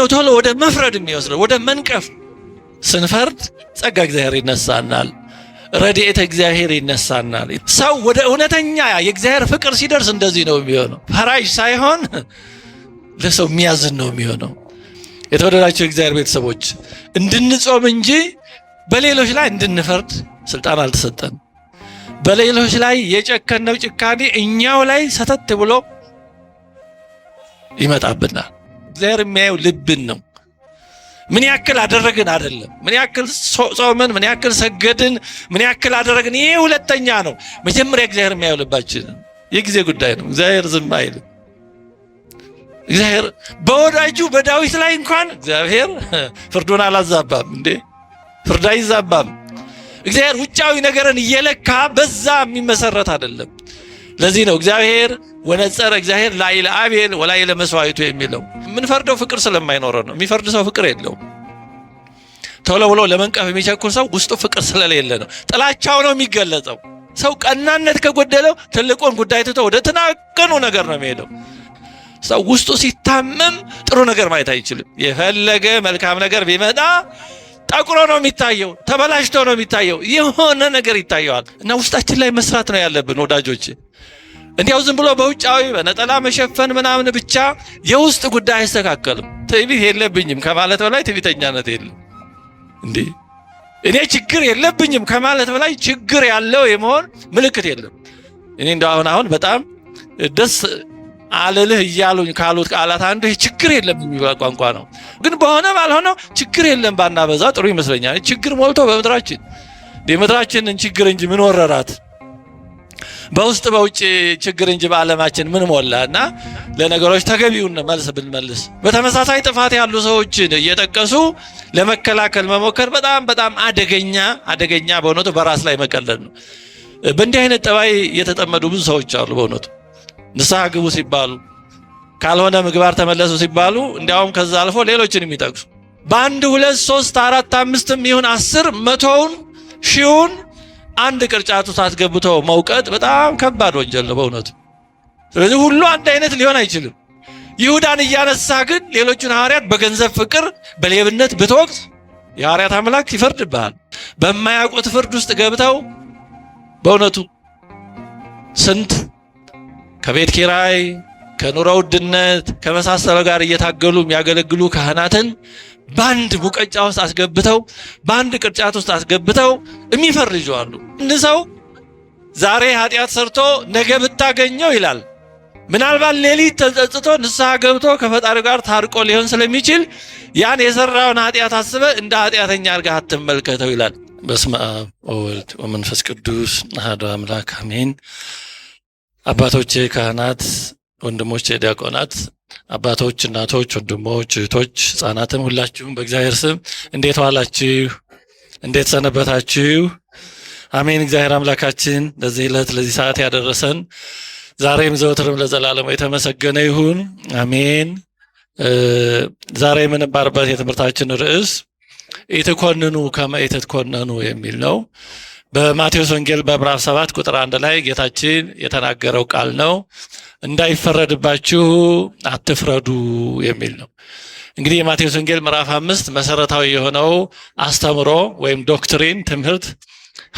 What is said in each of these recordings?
ነው ቶሎ ወደ መፍረድ የሚወስደው? ወደ መንቀፍ። ስንፈርድ ጸጋ እግዚአብሔር ይነሳናል፣ ረድኤተ እግዚአብሔር ይነሳናል። ሰው ወደ እውነተኛ የእግዚአብሔር ፍቅር ሲደርስ እንደዚህ ነው የሚሆነው። ፈራጅ ሳይሆን ለሰው የሚያዝን ነው የሚሆነው። የተወደዳቸው የእግዚአብሔር ቤተሰቦች እንድንጾም እንጂ በሌሎች ላይ እንድንፈርድ ስልጣን አልተሰጠን። በሌሎች ላይ የጨከነው ጭካኔ እኛው ላይ ሰተት ብሎ ይመጣብናል። እግዚአብሔር የሚያየው ልብን ነው። ምን ያክል አደረግን አይደለም። ምን ያክል ጾምን፣ ምን ያክል ሰገድን፣ ምን ያክል አደረግን፣ ይሄ ሁለተኛ ነው። መጀመሪያ እግዚአብሔር የሚያየው ልባችንን። የጊዜ ጉዳይ ነው። እግዚአብሔር ዝም አይልም። እግዚአብሔር በወዳጁ በዳዊት ላይ እንኳን እግዚአብሔር ፍርዱን አላዛባም እንዴ? ፍርድ አይዛባም። እግዚአብሔር ውጫዊ ነገርን እየለካ በዛ የሚመሰረት አይደለም። ለዚህ ነው እግዚአብሔር ወነጸረ እግዚአብሔር ላዕለ አቤል ወላዕለ መስዋዕቱ የሚለው። የምንፈርደው ፍቅር ስለማይኖረው ነው። የሚፈርድ ሰው ፍቅር የለውም። ቶሎ ብሎ ለመንቀፍ የሚቸኩል ሰው ውስጡ ፍቅር ስለሌለ ነው። ጥላቻው ነው የሚገለጸው። ሰው ቀናነት ከጎደለው ትልቁን ጉዳይ ትቶ ወደ ተናቀኑ ነገር ነው የሚሄደው። ሰው ውስጡ ሲታመም ጥሩ ነገር ማየት አይችልም። የፈለገ መልካም ነገር ቢመጣ ጠቁሮ ነው የሚታየው፣ ተበላሽቶ ነው የሚታየው። የሆነ ነገር ይታየዋል። እና ውስጣችን ላይ መስራት ነው ያለብን ወዳጆች። እንዲያው ዝም ብሎ በውጫዊ በነጠላ መሸፈን ምናምን ብቻ የውስጥ ጉዳይ አይስተካከልም። ትዕቢት የለብኝም ከማለት በላይ ትዕቢተኛነት የለም እንዴ። እኔ ችግር የለብኝም ከማለት በላይ ችግር ያለው የመሆን ምልክት የለም። እኔ እንደው አሁን በጣም ደስ አለልህ እያሉኝ ካሉት ቃላት አንዱ ችግር የለም የሚባል ቋንቋ ነው። ግን በሆነ ባልሆነው ችግር የለም ባናበዛ ጥሩ ይመስለኛል። ችግር ሞልቶ በምድራችን የምድራችንን ችግር እንጂ ምን ወረራት? በውስጥ በውጭ ችግር እንጂ በዓለማችን ምን ሞላ? እና ለነገሮች ተገቢውን መልስ ብንመልስ። በተመሳሳይ ጥፋት ያሉ ሰዎችን እየጠቀሱ ለመከላከል መሞከር በጣም በጣም አደገኛ በእውነቱ በራስ ላይ መቀለድ ነው። በእንዲህ አይነት ጠባይ የተጠመዱ ብዙ ሰዎች አሉ። በእውነቱ ንስሐ ግቡ ሲባሉ፣ ካልሆነ ምግባር ተመለሱ ሲባሉ እንዲያውም ከዛ አልፎ ሌሎችን የሚጠቅሱ በአንድ 2 3 4 5 ይሁን 10 100ውን 1000ውን አንድ ቅርጫቱ አስገብተው መውቀጥ በጣም ከባድ ወንጀል ነው በእውነቱ። ስለዚህ ሁሉ አንድ አይነት ሊሆን አይችልም። ይሁዳን እያነሳ ግን ሌሎቹን ሐዋርያት በገንዘብ ፍቅር በሌብነት ብትወቅስ የሐዋርያት አምላክ ይፈርድብሃል። በማያውቁት ፍርድ ውስጥ ገብተው በእውነቱ ስንት ከቤት ኪራይ ከኑሮ ውድነት ከመሳሰለው ጋር እየታገሉ የሚያገለግሉ ካህናትን በአንድ ሙቀጫ ውስጥ አስገብተው በአንድ ቅርጫት ውስጥ አስገብተው የሚፈርጁ አሉ። እንደ ሰው ዛሬ ኃጢአት ሰርቶ ነገ ብታገኘው ይላል። ምናልባት ሌሊት ተጸጽቶ ንስሐ ገብቶ ከፈጣሪው ጋር ታርቆ ሊሆን ስለሚችል ያን የሰራውን ኃጢአት አስበ እንደ ኃጢአተኛ አድርገህ አትመልከተው ይላል። በስመ አብ ወወልድ ወመንፈስ ቅዱስ አሐዱ አምላክ አሜን። አባቶቼ ካህናት፣ ወንድሞቼ ዲያቆናት፣ አባቶች፣ እናቶች፣ ወንድሞች፣ እህቶች፣ ሕፃናትም ሁላችሁም በእግዚአብሔር ስም እንዴት ዋላችሁ? እንዴት ሰነበታችሁ? አሜን። እግዚአብሔር አምላካችን ለዚህ ዕለት ለዚህ ሰዓት ያደረሰን ዛሬም ዘወትርም ለዘላለሙ የተመሰገነ ይሁን። አሜን። ዛሬ የምንማርበት የትምህርታችን ርዕስ ኢትኮንኑ ከመ ኢትትኮነኑ የሚል ነው። በማቴዎስ ወንጌል በምዕራፍ 7 ቁጥር 1 ላይ ጌታችን የተናገረው ቃል ነው። እንዳይፈረድባችሁ አትፍረዱ የሚል ነው። እንግዲህ የማቴዎስ ወንጌል ምዕራፍ 5 መሰረታዊ የሆነው አስተምሮ ወይም ዶክትሪን ትምህርት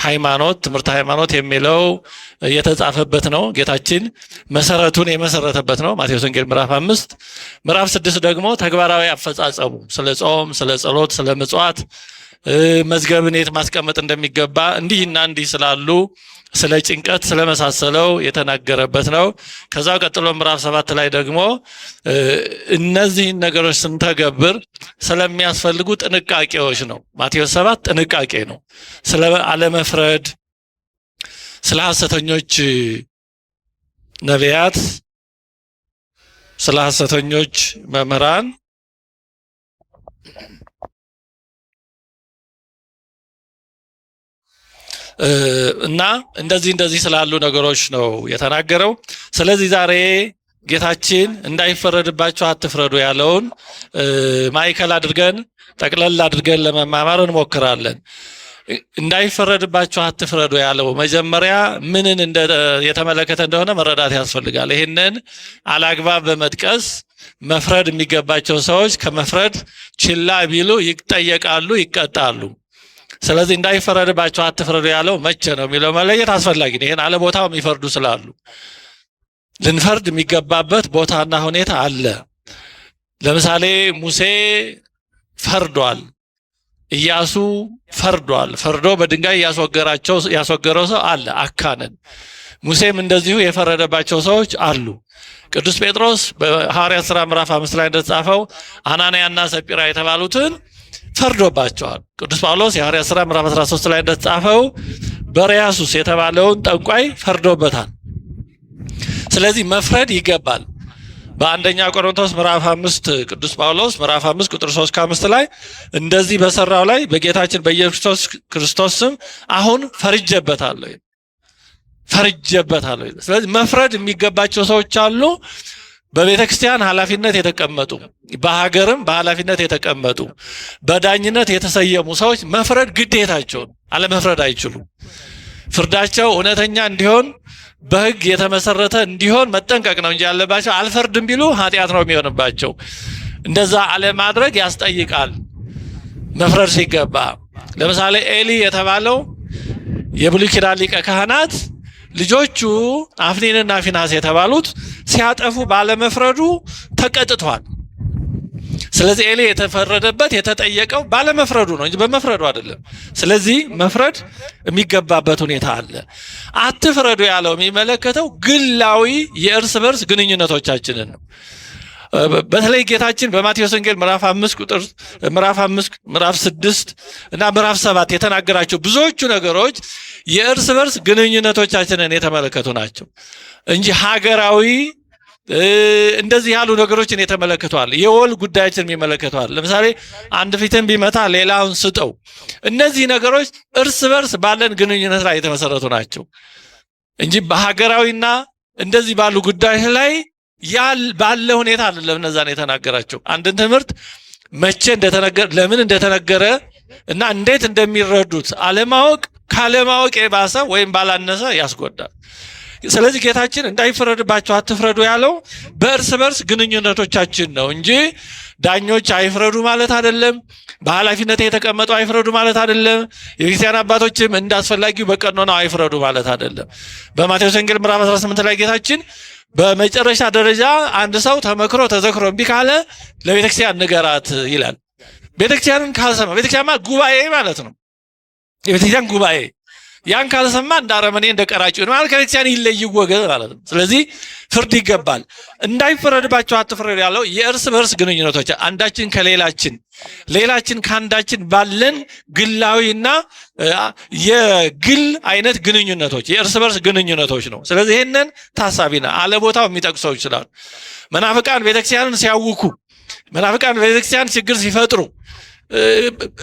ሃይማኖት ትምህርት ሃይማኖት የሚለው የተጻፈበት ነው። ጌታችን መሰረቱን የመሰረተበት ነው ማቴዎስ ወንጌል ምዕራፍ 5። ምዕራፍ 6 ደግሞ ተግባራዊ አፈጻጸሙ ስለ ጾም፣ ስለ ጸሎት፣ ስለ ምጽዋት መዝገብን የት ማስቀመጥ እንደሚገባ እንዲህና እንዲህ ስላሉ ስለ ጭንቀት ስለመሳሰለው የተናገረበት ነው። ከዛ ቀጥሎ ምዕራፍ 7 ላይ ደግሞ እነዚህን ነገሮች ስንተገብር ስለሚያስፈልጉ ጥንቃቄዎች ነው። ማቴዎስ 7 ጥንቃቄ ነው። ስለ አለመፍረድ፣ ስለ ሐሰተኞች ነቢያት፣ ስለ ሐሰተኞች መምህራን እና እንደዚህ ስላሉ ነገሮች ነው የተናገረው። ስለዚህ ዛሬ ጌታችን እንዳይፈረድባችሁ አትፍረዱ ያለውን ማዕከል አድርገን ጠቅለል አድርገን ለመማማር እንሞክራለን። እንዳይፈረድባችሁ አትፍረዱ ያለው መጀመሪያ ምንን የተመለከተ እንደሆነ መረዳት ያስፈልጋል። ይህንን አላግባብ በመጥቀስ መፍረድ የሚገባቸው ሰዎች ከመፍረድ ችላ ቢሉ ይጠየቃሉ፣ ይቀጣሉ። ስለዚህ እንዳይፈረድባቸው አትፍረዱ ያለው መቼ ነው የሚለው መለየት አስፈላጊ ነው። ይሄን አለ ቦታው የሚፈርዱ ስላሉ ልንፈርድ የሚገባበት ቦታና ሁኔታ አለ። ለምሳሌ ሙሴ ፈርዷል፣ ኢያሱ ፈርዷል። ፈርዶ በድንጋይ ያስወገረው ሰው አለ አካንን። ሙሴም እንደዚሁ የፈረደባቸው ሰዎች አሉ። ቅዱስ ጴጥሮስ በሐዋርያት ሥራ ምዕራፍ 5 ላይ እንደተጻፈው አናንያና ሰጲራ የተባሉትን ፈርዶባቸዋል። ቅዱስ ጳውሎስ የሐዋርያት ሥራ ምዕራፍ 13 ላይ እንደተጻፈው በርያሱስ የተባለውን ጠንቋይ ፈርዶበታል። ስለዚህ መፍረድ ይገባል። በአንደኛ ቆሮንቶስ ምዕራፍ 5 ቅዱስ ጳውሎስ ምዕራፍ 5 ቁጥር 3-5 ላይ እንደዚህ በሰራው ላይ በጌታችን በኢየሱስ ክርስቶስ ስም አሁን ፈርጀበታለሁ። ስለዚህ መፍረድ የሚገባቸው ሰዎች አሉ። በቤተ ክርስቲያን ኃላፊነት የተቀመጡ፣ በሀገርም በኃላፊነት የተቀመጡ፣ በዳኝነት የተሰየሙ ሰዎች መፍረድ ግዴታቸው ነው። አለመፍረድ አይችሉም። ፍርዳቸው እውነተኛ እንዲሆን በሕግ የተመሰረተ እንዲሆን መጠንቀቅ ነው እንጂ ያለባቸው አልፈርድም ቢሉ ኃጢአት ነው የሚሆንባቸው። እንደዛ አለማድረግ ያስጠይቃል። መፍረድ ሲገባ ለምሳሌ ኤሊ የተባለው የብሉይ ኪዳን ሊቀ ካህናት ልጆቹ አፍኒንና ፊናስ የተባሉት ሲያጠፉ ባለመፍረዱ ተቀጥቷል። ስለዚህ ኤሊ የተፈረደበት የተጠየቀው ባለመፍረዱ ነው እንጂ በመፍረዱ አይደለም። ስለዚህ መፍረድ የሚገባበት ሁኔታ አለ። አትፍረዱ ያለው የሚመለከተው ግላዊ የእርስ በርስ ግንኙነቶቻችንን ነው። በተለይ ጌታችን በማቴዎስ ወንጌል ምዕራፍ 5 ምዕራፍ 6 እና ምዕራፍ 7 የተናገራቸው ብዙዎቹ ነገሮች የእርስ በርስ ግንኙነቶቻችንን የተመለከቱ ናቸው እንጂ ሀገራዊ እንደዚህ ያሉ ነገሮችን የተመለከቷል። የወል ጉዳዮችን ይመለከቷል። ለምሳሌ አንድ ፊትን ቢመታ ሌላውን ስጠው። እነዚህ ነገሮች እርስ በርስ ባለን ግንኙነት ላይ የተመሰረቱ ናቸው እንጂ በሀገራዊና እንደዚህ ባሉ ጉዳዮች ላይ ባለ ሁኔታ አይደለም። እነዛን የተናገራቸው አንድን ትምህርት መቼ እንደተነገረ ለምን እንደተነገረ እና እንዴት እንደሚረዱት አለማወቅ ካለማወቅ የባሰ ወይም ባላነሰ ያስጎዳል። ስለዚህ ጌታችን እንዳይፈረድባቸው አትፍረዱ ያለው በእርስ በርስ ግንኙነቶቻችን ነው እንጂ ዳኞች አይፍረዱ ማለት አይደለም። በኃላፊነት የተቀመጡ አይፍረዱ ማለት አይደለም። የክርስቲያን አባቶችም እንዳስፈላጊው በቀኖናው አይፍረዱ ማለት አይደለም። በማቴዎስ ወንጌል ምዕራፍ 18 ላይ ጌታችን በመጨረሻ ደረጃ አንድ ሰው ተመክሮ ተዘክሮ እምቢ ካለ ለቤተክርስቲያን ንገራት ይላል። ቤተክርስቲያንን ካልሰማ ቤተክርስቲያን ማለት ጉባኤ ማለት ነው። የቤተክርስቲያን ጉባኤ ያን ካልሰማ እንደ አረመኔ እንደ ቀራጭ ነው ማለት ከቤተክርስቲያን ይለይ ይወገዝ ማለት ነው። ስለዚህ ፍርድ ይገባል። እንዳይፈረድባቸው አትፍረዱ ያለው የእርስ በርስ ግንኙነቶች አንዳችን ከሌላችን ሌላችን ከአንዳችን ባለን ግላዊና የግል አይነት ግንኙነቶች የእርስ በርስ ግንኙነቶች ነው። ስለዚህ ይሄንን ታሳቢና አለቦታው የሚጠቅሰው ይችላል። መናፍቃን ቤተክርስቲያንን ሲያውኩ፣ መናፍቃን ቤተክርስቲያን ችግር ሲፈጥሩ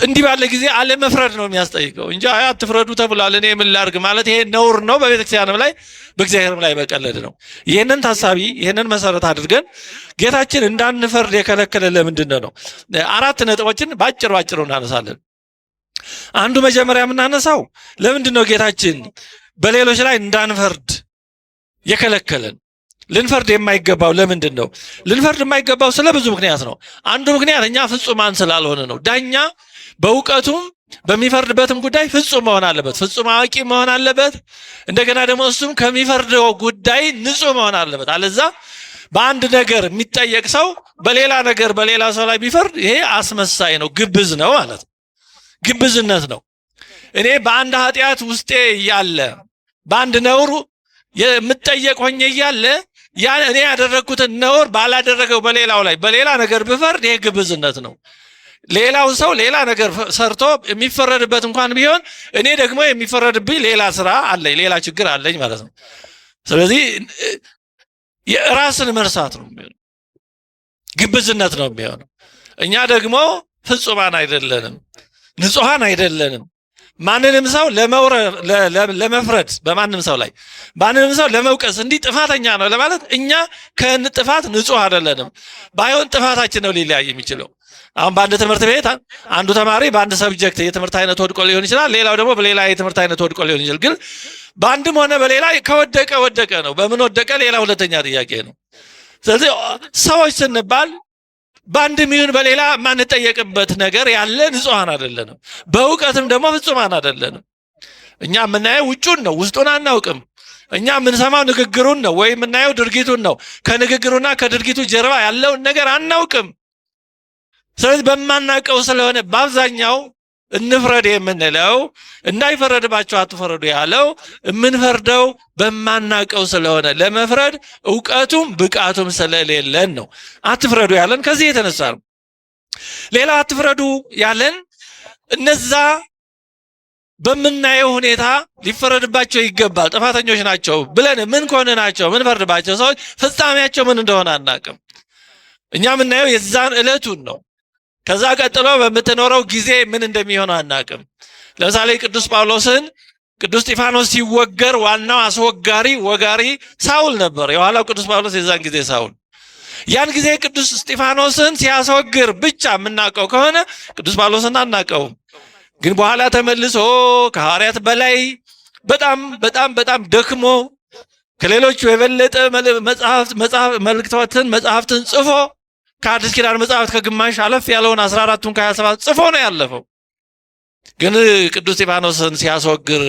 እንዲህ ባለ ጊዜ አለመፍረድ ነው የሚያስጠይቀው እንጂ አትፍረዱ ተብሏል እኔ ምን ላድርግ ማለት ይሄ ነውር ነው። በቤተክርስቲያንም ላይ በእግዚአብሔርም ላይ መቀለድ ነው። ይህንን ታሳቢ ይህንን መሰረት አድርገን ጌታችን እንዳንፈርድ የከለከለ ለምንድን ነው? 4 ነጥቦችን ባጭሩ እናነሳለን። አንዱ መጀመሪያ የምናነሳው ለምንድን ነው ጌታችን በሌሎች ላይ እንዳንፈርድ የከለከለን? ልንፈርድ የማይገባው ለምንድን ነው? ልንፈርድ የማይገባው ስለ ብዙ ምክንያት ነው። አንዱ ምክንያት እኛ ፍጹማን ስላልሆነ ነው። ዳኛ በእውቀቱም በሚፈርድበትም ጉዳይ ፍጹም መሆን አለበት፣ ፍጹም አዋቂ መሆን አለበት። እንደገና ደግሞ እሱም ከሚፈርደው ጉዳይ ንጹህ መሆን አለበት። አለዛ በአንድ ነገር የሚጠየቅ ሰው በሌላ ነገር በሌላ ሰው ላይ ቢፈርድ ይሄ አስመሳይ ነው፣ ግብዝ ነው ማለት ነው። ግብዝነት ነው። እኔ በአንድ ኃጢአት ውስጤ እያለ በአንድ ነውር የምጠየቅ ሆኜ እያለ ያን እኔ ያደረግኩትን ነውር ባላደረገው በሌላው ላይ በሌላ ነገር ብፈርድ ይሄ ግብዝነት ነው። ሌላው ሰው ሌላ ነገር ሰርቶ የሚፈረድበት እንኳን ቢሆን እኔ ደግሞ የሚፈረድብኝ ሌላ ስራ አለኝ፣ ሌላ ችግር አለኝ ማለት ነው። ስለዚህ የራስን መርሳት ነው የሚሆነው፣ ግብዝነት ነው የሚሆነው። እኛ ደግሞ ፍጹማን አይደለንም፣ ንጹሐን አይደለንም። ማንንም ሰው ለመፍረድ በማንም ሰው ላይ ማንንም ሰው ለመውቀስ እንዲህ ጥፋተኛ ነው ለማለት እኛ ከጥፋት ንጹህ አይደለንም። ባይሆን ጥፋታችን ነው ሊለያይ የሚችለው። አሁን በአንድ ትምህርት ቤት አንዱ ተማሪ በአንድ ሰብጀክት የትምህርት አይነት ወድቆ ሊሆን ይችላል፣ ሌላው ደግሞ በሌላ የትምህርት አይነት ወድቆ ሊሆን ይችላል። ግን በአንድም ሆነ በሌላ ከወደቀ ወደቀ ነው። በምን ወደቀ ሌላ ሁለተኛ ጥያቄ ነው። ስለዚህ ሰዎች ስንባል በአንድም ይሁን በሌላ ማንጠየቅበት ነገር ያለ ንጹሐን አይደለንም። በእውቀትም ደግሞ ፍጹማን አይደለንም። እኛ የምናየው ውጩን ነው፣ ውስጡን አናውቅም። እኛ የምንሰማው ንግግሩን ነው ወይ የምናየው ድርጊቱን ነው። ከንግግሩና ከድርጊቱ ጀርባ ያለውን ነገር አናውቅም። ስለዚህ በማናውቀው ስለሆነ በአብዛኛው እንፍረድ የምንለው እንዳይፈረድባቸው አትፈረዱ ያለው የምንፈርደው በማናውቀው ስለሆነ ለመፍረድ እውቀቱም ብቃቱም ስለሌለን ነው አትፍረዱ ያለን። ከዚህ የተነሳ ነው። ሌላ አትፍረዱ ያለን እነዛ በምናየው ሁኔታ ሊፈረድባቸው ይገባል ጥፋተኞች ናቸው ብለን ምን ኮንናቸው ምን ፈርድባቸው ሰዎች ፍጻሜያቸው ምን እንደሆነ አናውቅም። እኛ የምናየው የዛን ዕለቱን ነው። ከዛ ቀጥሎ በምትኖረው ጊዜ ምን እንደሚሆን አናውቅም። ለምሳሌ ቅዱስ ጳውሎስን ቅዱስ እስጢፋኖስ ሲወገር ዋናው አስወጋሪ ወጋሪ ሳውል ነበር። የኋላው ቅዱስ ጳውሎስ የዛን ጊዜ ሳውል። ያን ጊዜ ቅዱስ እስጢፋኖስን ሲያስወግር ብቻ የምናውቀው ከሆነ ቅዱስ ጳውሎስን አናውቀውም። ግን በኋላ ተመልሶ ከሐዋርያት በላይ በጣም ደክሞ ከሌሎቹ የበለጠ መጽሐፍትን ጽፎ ከአዲስ ኪዳን መጽሐፍት ከግማሽ አለፍ ያለውን 14ቱን ከ27 ጽፎ ነው ያለፈው። ግን ቅዱስ እስጢፋኖስን ሲያስወግር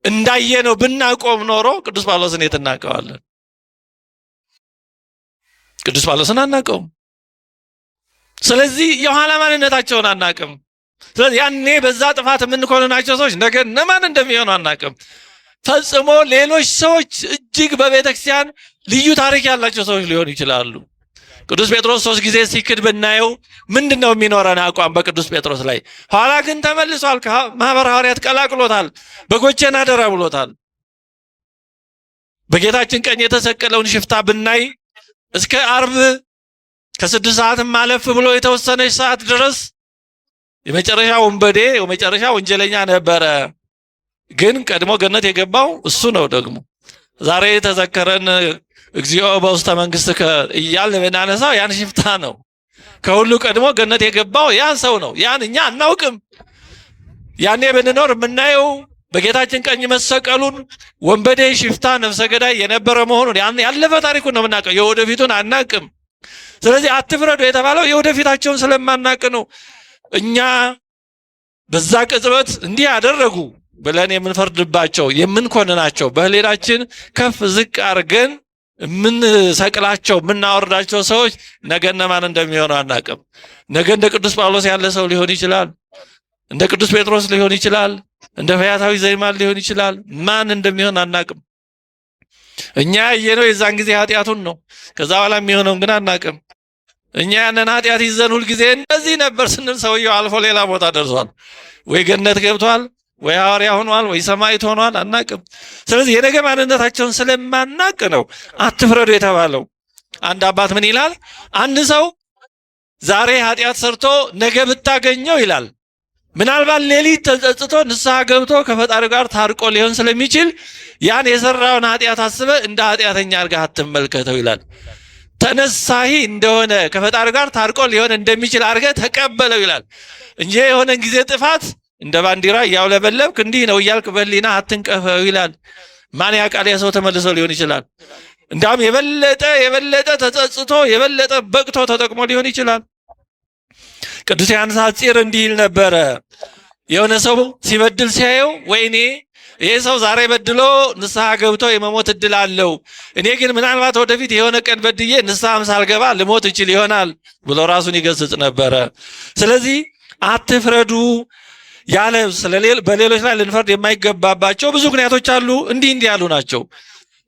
እንዳየነው ብናቆም ኖሮ ቅዱስ ጳውሎስን የት እናውቀዋለን? ቅዱስ ጳውሎስን አናውቀውም። ስለዚህ የኋላ ማንነታቸውን አናውቅም። ስለዚህ ያኔ በዛ ጥፋት የምንኮንናቸው ሰዎች ነገ እነማን እንደሚሆኑ አናውቅም። ፈጽሞ ሌሎች ሰዎች እጅግ በቤተክርስቲያን ልዩ ታሪክ ያላቸው ሰዎች ሊሆኑ ይችላሉ። ቅዱስ ጴጥሮስ 3 ጊዜ ሲክድ ብናየው ምንድነው የሚኖረን አቋም በቅዱስ ጴጥሮስ ላይ? ኋላ ግን ተመልሷል። ማህበረ ሐዋርያት ቀላቅሎታል። በጎቼን አደራ ብሎታል። በጌታችን ቀኝ የተሰቀለውን ሽፍታ ብናይ እስከ ዓርብ ከ6 ሰዓትም ማለፍ ብሎ የተወሰነች ሰዓት ድረስ የመጨረሻ ወንበዴ የመጨረሻ ወንጀለኛ ነበረ። ግን ቀድሞ ገነት የገባው እሱ ነው። ደግሞ ዛሬ ተዘከረን እግዚኦ በውስተ መንግሥትከ እያልን ብናነሳው ያን ሽፍታ ነው። ከሁሉ ቀድሞ ገነት የገባው ያን ሰው ነው። ያን እኛ አናውቅም። ያኔ ብንኖር የምናየው በጌታችን ቀኝ መሰቀሉን ወንበዴ፣ ሽፍታ፣ ነፍሰ ገዳይ የነበረ መሆኑን ያለፈ ታሪኩን ነው የምናውቀው። የወደፊቱን አናውቅም። ስለዚህ አትፍረዱ የተባለው የወደፊታቸውን ስለማናውቅ ነው። እኛ በዛ ቅጽበት እንዲህ ያደረጉ ብለን የምንፈርድባቸው የምንኮንናቸው በህሊናችን ከፍ ዝቅ አድርገን የምንሰቅላቸው የምናወርዳቸው ሰዎች ነገ እነማን እንደሚሆኑ አናውቅም። ነገ እንደ ቅዱስ ጳውሎስ ያለ ሰው ሊሆን ይችላል። እንደ ቅዱስ ጴጥሮስ ሊሆን ይችላል። እንደ ፈያታዊ ዘይማን ሊሆን ይችላል። ማን እንደሚሆን አናውቅም። እኛ ያየነው የዛን ጊዜ ኃጢአቱን ነው። ከዛ በኋላ የሚሆነውን ግን አናውቅም። እኛ ያንን ኃጢአት ይዘን ሁልጊዜ እንደዚህ ነበር ስንል ሰውየው አልፎ ሌላ ቦታ ደርሷል። ወይ ገነት ገብቷል፣ ወይ ሐዋርያ ሆኗል፣ ወይ ሰማዕት ሆኗል፣ አናውቅም። ስለዚህ የነገ ማንነታቸውን ስለማናውቅ ነው አትፍረዱ የተባለው። አንድ አባት ምን ይላል? አንድ ሰው ዛሬ ኃጢአት ሰርቶ ነገ ብታገኘው ይላል ምናልባት ሌሊት ተጸጽቶ ንስሐ ገብቶ ከፈጣሪው ጋር ታርቆ ሊሆን ስለሚችል ያን የሰራውን ኃጢአት አስበ እንደ ኃጢአተኛ አድርገህ አትመልከተው ይላል። ተነሳሂ እንደሆነ ከፈጣሪው ጋር ታርቆ ሊሆን እንደሚችል አድርገህ ተቀበለው ይላል እንጂ የሆነ ጊዜ ጥፋት እንደ ባንዲራ ያውለበለብክ እንዲህ ነው እያልክ በሊና አትንቀፈው ይላል። ማን ያውቃል? ያ ሰው ተመልሶ ሊሆን ይችላል። እንዳም የበለጠ ተጸጽቶ የበለጠ በቅቶ ተጠቅሞ ሊሆን ይችላል። ቅዱስ ዮሐንስ ሐጺር እንዲህ ይል ነበረ። የሆነ ሰው ሲበድል ሲያየው ወይኔ ይሄ ሰው ዛሬ በድሎ ንስሐ ገብቶ የመሞት እድል አለው፣ እኔ ግን ምናልባት ወደፊት የሆነ ቀን በድዬ ንስሐም ሳልገባ ልሞት እችል ይሆናል ብሎ ራሱን ይገስጽ ነበረ። ስለዚህ አትፍረዱ ያለ በሌሎች ላይ ልንፈርድ የማይገባባቸው ብዙ ምክንያቶች አሉ። እንዲህ ያሉ ናቸው።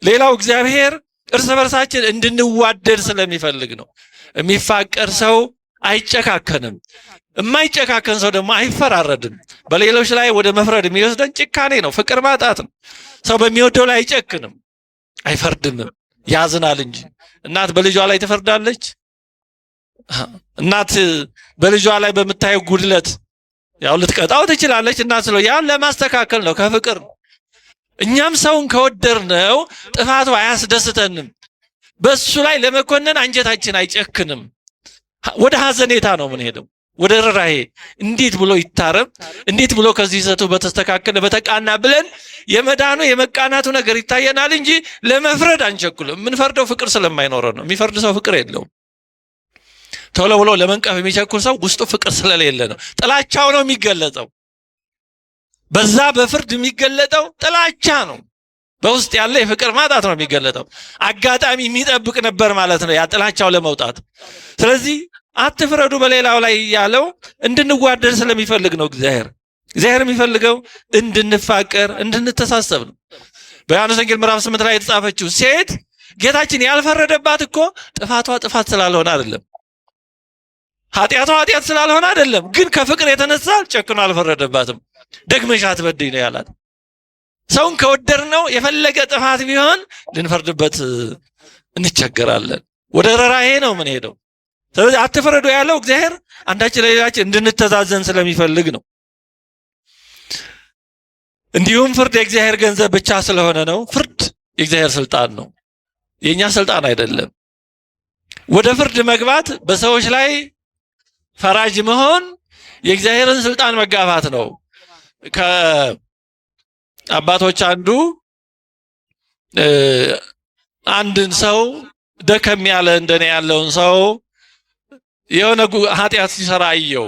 ሌላው እግዚአብሔር እርስ በርሳችን እንድንዋደድ ስለሚፈልግ ነው። የሚፋቀር ሰው አይጨካከንም። የማይጨካከን ሰው ደግሞ አይፈራረድም። በሌሎች ላይ ወደ መፍረድ የሚወስደን ጭካኔ ነው፣ ፍቅር ማጣት ነው። ሰው በሚወደው ላይ አይጨክንም፣ አይፈርድምም፣ ያዝናል እንጂ። እናት በልጇ ላይ ትፈርዳለች? እናት በልጇ ላይ በምታየው ጉድለት ያው ልትቀጣው ትችላለች። እናት ስለ ያን ለማስተካከል ነው፣ ከፍቅር ነው። እኛም ሰውን ከወደድነው ጥፋቱ አያስደስተንም። በሱ ላይ ለመኮነን አንጀታችን አይጨክንም። ወደ ሐዘኔታ ነው ምን ሄደው ወደ ርኅራኄ እንዴት ብሎ ይታረም፣ እንዴት ብሎ ከዚህ ዘቱ በተስተካከለ በተቃና ብለን የመዳኑ የመቃናቱ ነገር ይታየናል እንጂ ለመፍረድ አንቸኩልም። የምንፈርደው ፍቅር ስለማይኖረው ነው። የሚፈርድ ሰው ፍቅር የለውም። ቶሎ ብሎ ለመንቀፍ የሚቸኩል ሰው ውስጡ ፍቅር ስለሌለ ነው። ጥላቻው ነው የሚገለጠው። በዛ በፍርድ የሚገለጠው ጥላቻ ነው። በውስጥ ያለ የፍቅር ማጣት ነው የሚገለጠው። አጋጣሚ የሚጠብቅ ነበር ማለት ነው ያ ጥላቻው ለመውጣት። ስለዚህ አትፍረዱ በሌላው ላይ ያለው እንድንዋደድ ስለሚፈልግ ነው። እግዚአብሔር የሚፈልገው እንድንፋቀር እንድንተሳሰብ ነው። በዮሐንስ ወንጌል ምዕራፍ 8 ላይ የተጻፈችው ሴት ጌታችን ያልፈረደባት እኮ ጥፋቷ ጥፋት ስላልሆነ አይደለም፣ ኃጢአቷ ኃጢአት ስላልሆነ አይደለም፣ ግን ከፍቅር የተነሳ ጨክኖ አልፈረደባትም። ደግመሽ አትበድይ ነው ያላት። ሰውን ከወደድነው የፈለገ ጥፋት ቢሆን ልንፈርድበት እንቸገራለን። ወደ ርኅራኄ ነው ምን ሄደው። ስለዚህ አትፍረዱ ያለው እግዚአብሔር አንዳችን ለሌላችን እንድንተዛዘን ስለሚፈልግ ነው። እንዲሁም ፍርድ የእግዚአብሔር ገንዘብ ብቻ ስለሆነ ነው። ፍርድ የእግዚአብሔር ስልጣን ነው፣ የኛ ስልጣን አይደለም። ወደ ፍርድ መግባት፣ በሰዎች ላይ ፈራጅ መሆን የእግዚአብሔርን ስልጣን መጋፋት ነው። ከአባቶች አንዱ አንድን ሰው ደከም ያለ እንደኔ ያለውን ሰው የሆነ ኃጢአት ሲሰራ አየው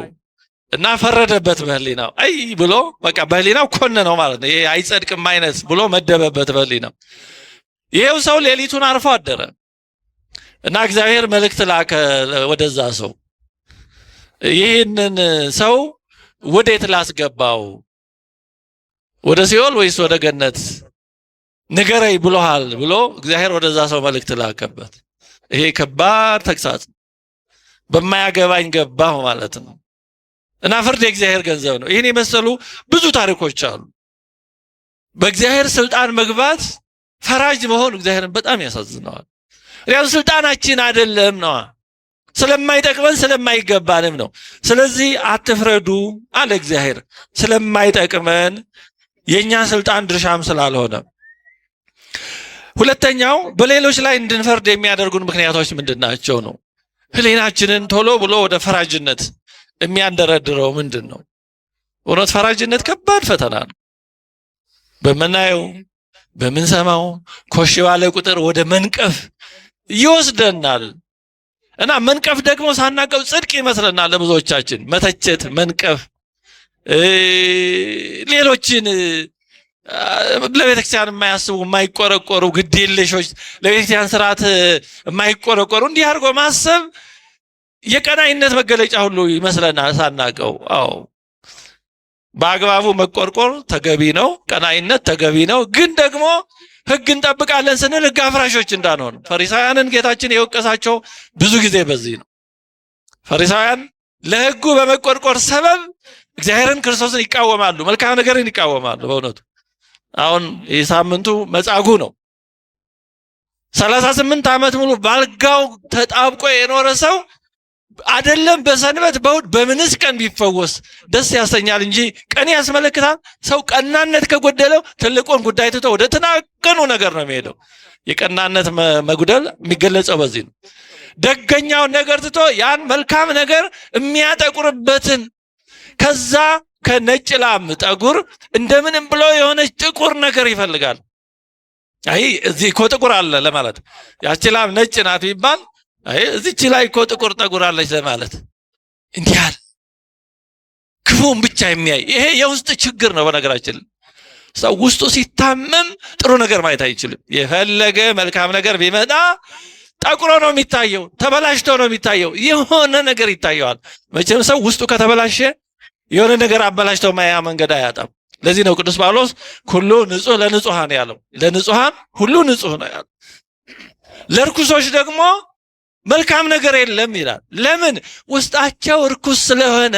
እና ፈረደበት በህሊናው። አይ ብሎ በቃ በህሊናው ኮነነው ማለት ነው። ይሄ አይጸድቅም አይነት ብሎ መደበበት በህሊናው። ይሄው ሰው ሌሊቱን አርፎ አደረ እና እግዚአብሔር መልእክት ላከ ወደዛ ሰው። ይህንን ሰው ወዴት ላስገባው? ወደ ሲኦል ወይስ ወደ ገነት ንገረኝ ብሎሃል ብሎ እግዚአብሔር ወደዛ ሰው መልእክት ላከበት። ይሄ ከባድ ተግሳጽ፣ በማያገባኝ ገባሁ ማለት ነው። እና ፍርድ የእግዚአብሔር ገንዘብ ነው። ይህን የመሰሉ ብዙ ታሪኮች አሉ። በእግዚአብሔር ስልጣን መግባት፣ ፈራጅ መሆን እግዚአብሔርን በጣም ያሳዝነዋል። ያው ስልጣናችን አይደለም ነው፣ ስለማይጠቅመን ስለማይገባንም ነው። ስለዚህ አትፍረዱ አለ እግዚአብሔር፣ ስለማይጠቅመን የኛ ስልጣን ድርሻም ስላልሆነ። ሁለተኛው በሌሎች ላይ እንድንፈርድ የሚያደርጉን ምክንያቶች ምንድናቸው ነው? ህሊናችንን ቶሎ ብሎ ወደ ፈራጅነት የሚያንደረድረው ምንድን ነው? እውነት ፈራጅነት ከባድ ፈተና ነው። በምናየው በምንሰማው ኮሽ ባለ ቁጥር ወደ መንቀፍ ይወስደናል። እና መንቀፍ ደግሞ ሳናቀው ጽድቅ ይመስለናል ለብዙዎቻችን። መተቸት፣ መንቀፍ፣ ሌሎችን ለቤተክርስቲያን የማያስቡ የማይቆረቆሩ ግዴለሾች፣ ለቤተክርስቲያን ስርዓት የማይቆረቆሩ እንዲህ አድርጎ ማሰብ የቀናይነት መገለጫ ሁሉ ይመስለናል ሳናቀው። አዎ በአግባቡ መቆርቆር ተገቢ ነው፣ ቀናይነት ተገቢ ነው። ግን ደግሞ ህግ እንጠብቃለን ስንል ህግ አፍራሾች እንዳንሆን ፈሪሳውያንን ጌታችን የወቀሳቸው ብዙ ጊዜ በዚህ ነው። ፈሪሳውያን ለህጉ በመቆርቆር ሰበብ እግዚአብሔርን ክርስቶስን ይቃወማሉ፣ መልካም ነገርን ይቃወማሉ። በእውነቱ አሁን የሳምንቱ መጻጉዕ ነው። 38 ዓመት ሙሉ ባልጋው ተጣብቆ የኖረ ሰው አይደለም በሰንበት በእሑድ በምንስ ቀን ቢፈወስ ደስ ያሰኛል እንጂ ቀን ያስመለክታል። ሰው ቀናነት ከጎደለው ትልቁን ጉዳይ ትቶ ወደ ተናቀኑ ነገር ነው የሚሄደው። የቀናነት መጉደል የሚገለጸው በዚህ ነው። ደገኛውን ነገር ትቶ ያን መልካም ነገር የሚያጠቁርበትን ከዛ ከነጭ ላም ጠጉር እንደምንም ብሎ የሆነች ጥቁር ነገር ይፈልጋል። አይ እዚህ እኮ ጥቁር አለ ለማለት፣ ያቺ ላም ነጭ ናት ይባል፣ አይ እዚች ላይ እኮ ጥቁር ጠጉር አለች ለማለት። እንዲህ ያለ ክፉን ብቻ የሚያይ ይሄ የውስጥ ችግር ነው። በነገራችን ሰው ውስጡ ሲታመም ጥሩ ነገር ማየት አይችልም። የፈለገ መልካም ነገር ቢመጣ ጠቁሮ ነው የሚታየው፣ ተበላሽቶ ነው የሚታየው። የሆነ ነገር ይታየዋል። መቼም ሰው ውስጡ ከተበላሸ የሆነ ነገር አበላሽተው ማያ መንገድ አያጣም። ለዚህ ነው ቅዱስ ጳውሎስ ሁሉ ንጹህ ለንጹሃን ያለው። ለንጹሃን ሁሉ ንጹህ ነው ያለው። ለርኩሶች ደግሞ መልካም ነገር የለም ይላል። ለምን? ውስጣቸው ርኩስ ስለሆነ፣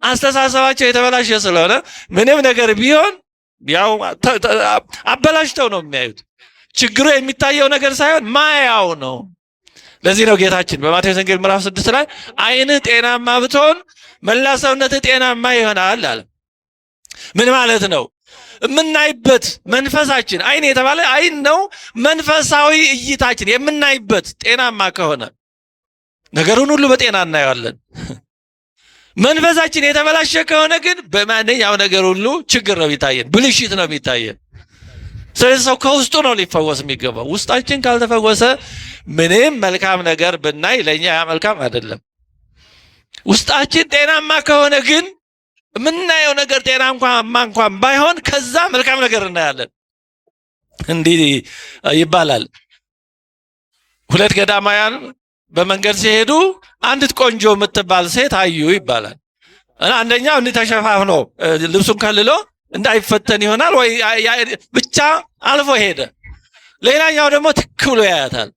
አስተሳሰባቸው የተበላሸ ስለሆነ ምንም ነገር ቢሆን ያው አበላሽተው ነው የሚያዩት። ችግሩ የሚታየው ነገር ሳይሆን ማያው ነው። ለዚህ ነው ጌታችን በማቴዎስ ወንጌል ምዕራፍ 6 ላይ ዓይንህ ጤናማ ብትሆን መላ ሰውነትህ ጤናማ ይሆናል አለ። ምን ማለት ነው? የምናይበት መንፈሳችን ዓይን የተባለ ዓይን ነው። መንፈሳዊ እይታችን የምናይበት ጤናማ ከሆነ ነገሩን ሁሉ በጤና እናየዋለን። መንፈሳችን የተበላሸ ከሆነ ግን በማንኛው ነገር ሁሉ ችግር ነው የሚታየን፣ ብልሽት ነው የሚታየን። ስለዚህ ሰው ከውስጡ ነው ሊፈወስ የሚገባው። ውስጣችን ካልተፈወሰ ምንም መልካም ነገር ብናይ ለእኛ ያ መልካም አይደለም። ውስጣችን ጤናማ ከሆነ ግን የምናየው ነገር ጤናማ እንኳን ባይሆን ከዛ መልካም ነገር እናያለን። እንዲህ ይባላል፣ ሁለት ገዳማውያን በመንገድ ሲሄዱ አንዲት ቆንጆ የምትባል ሴት አዩ ይባላል። አንደኛው እንዲህ ተሸፋፍኖ ልብሱን ከልሎ እንዳይፈተን ይሆናል ወይ ብቻ አልፎ ሄደ። ሌላኛው ደግሞ ትክ ብሎ ያያታል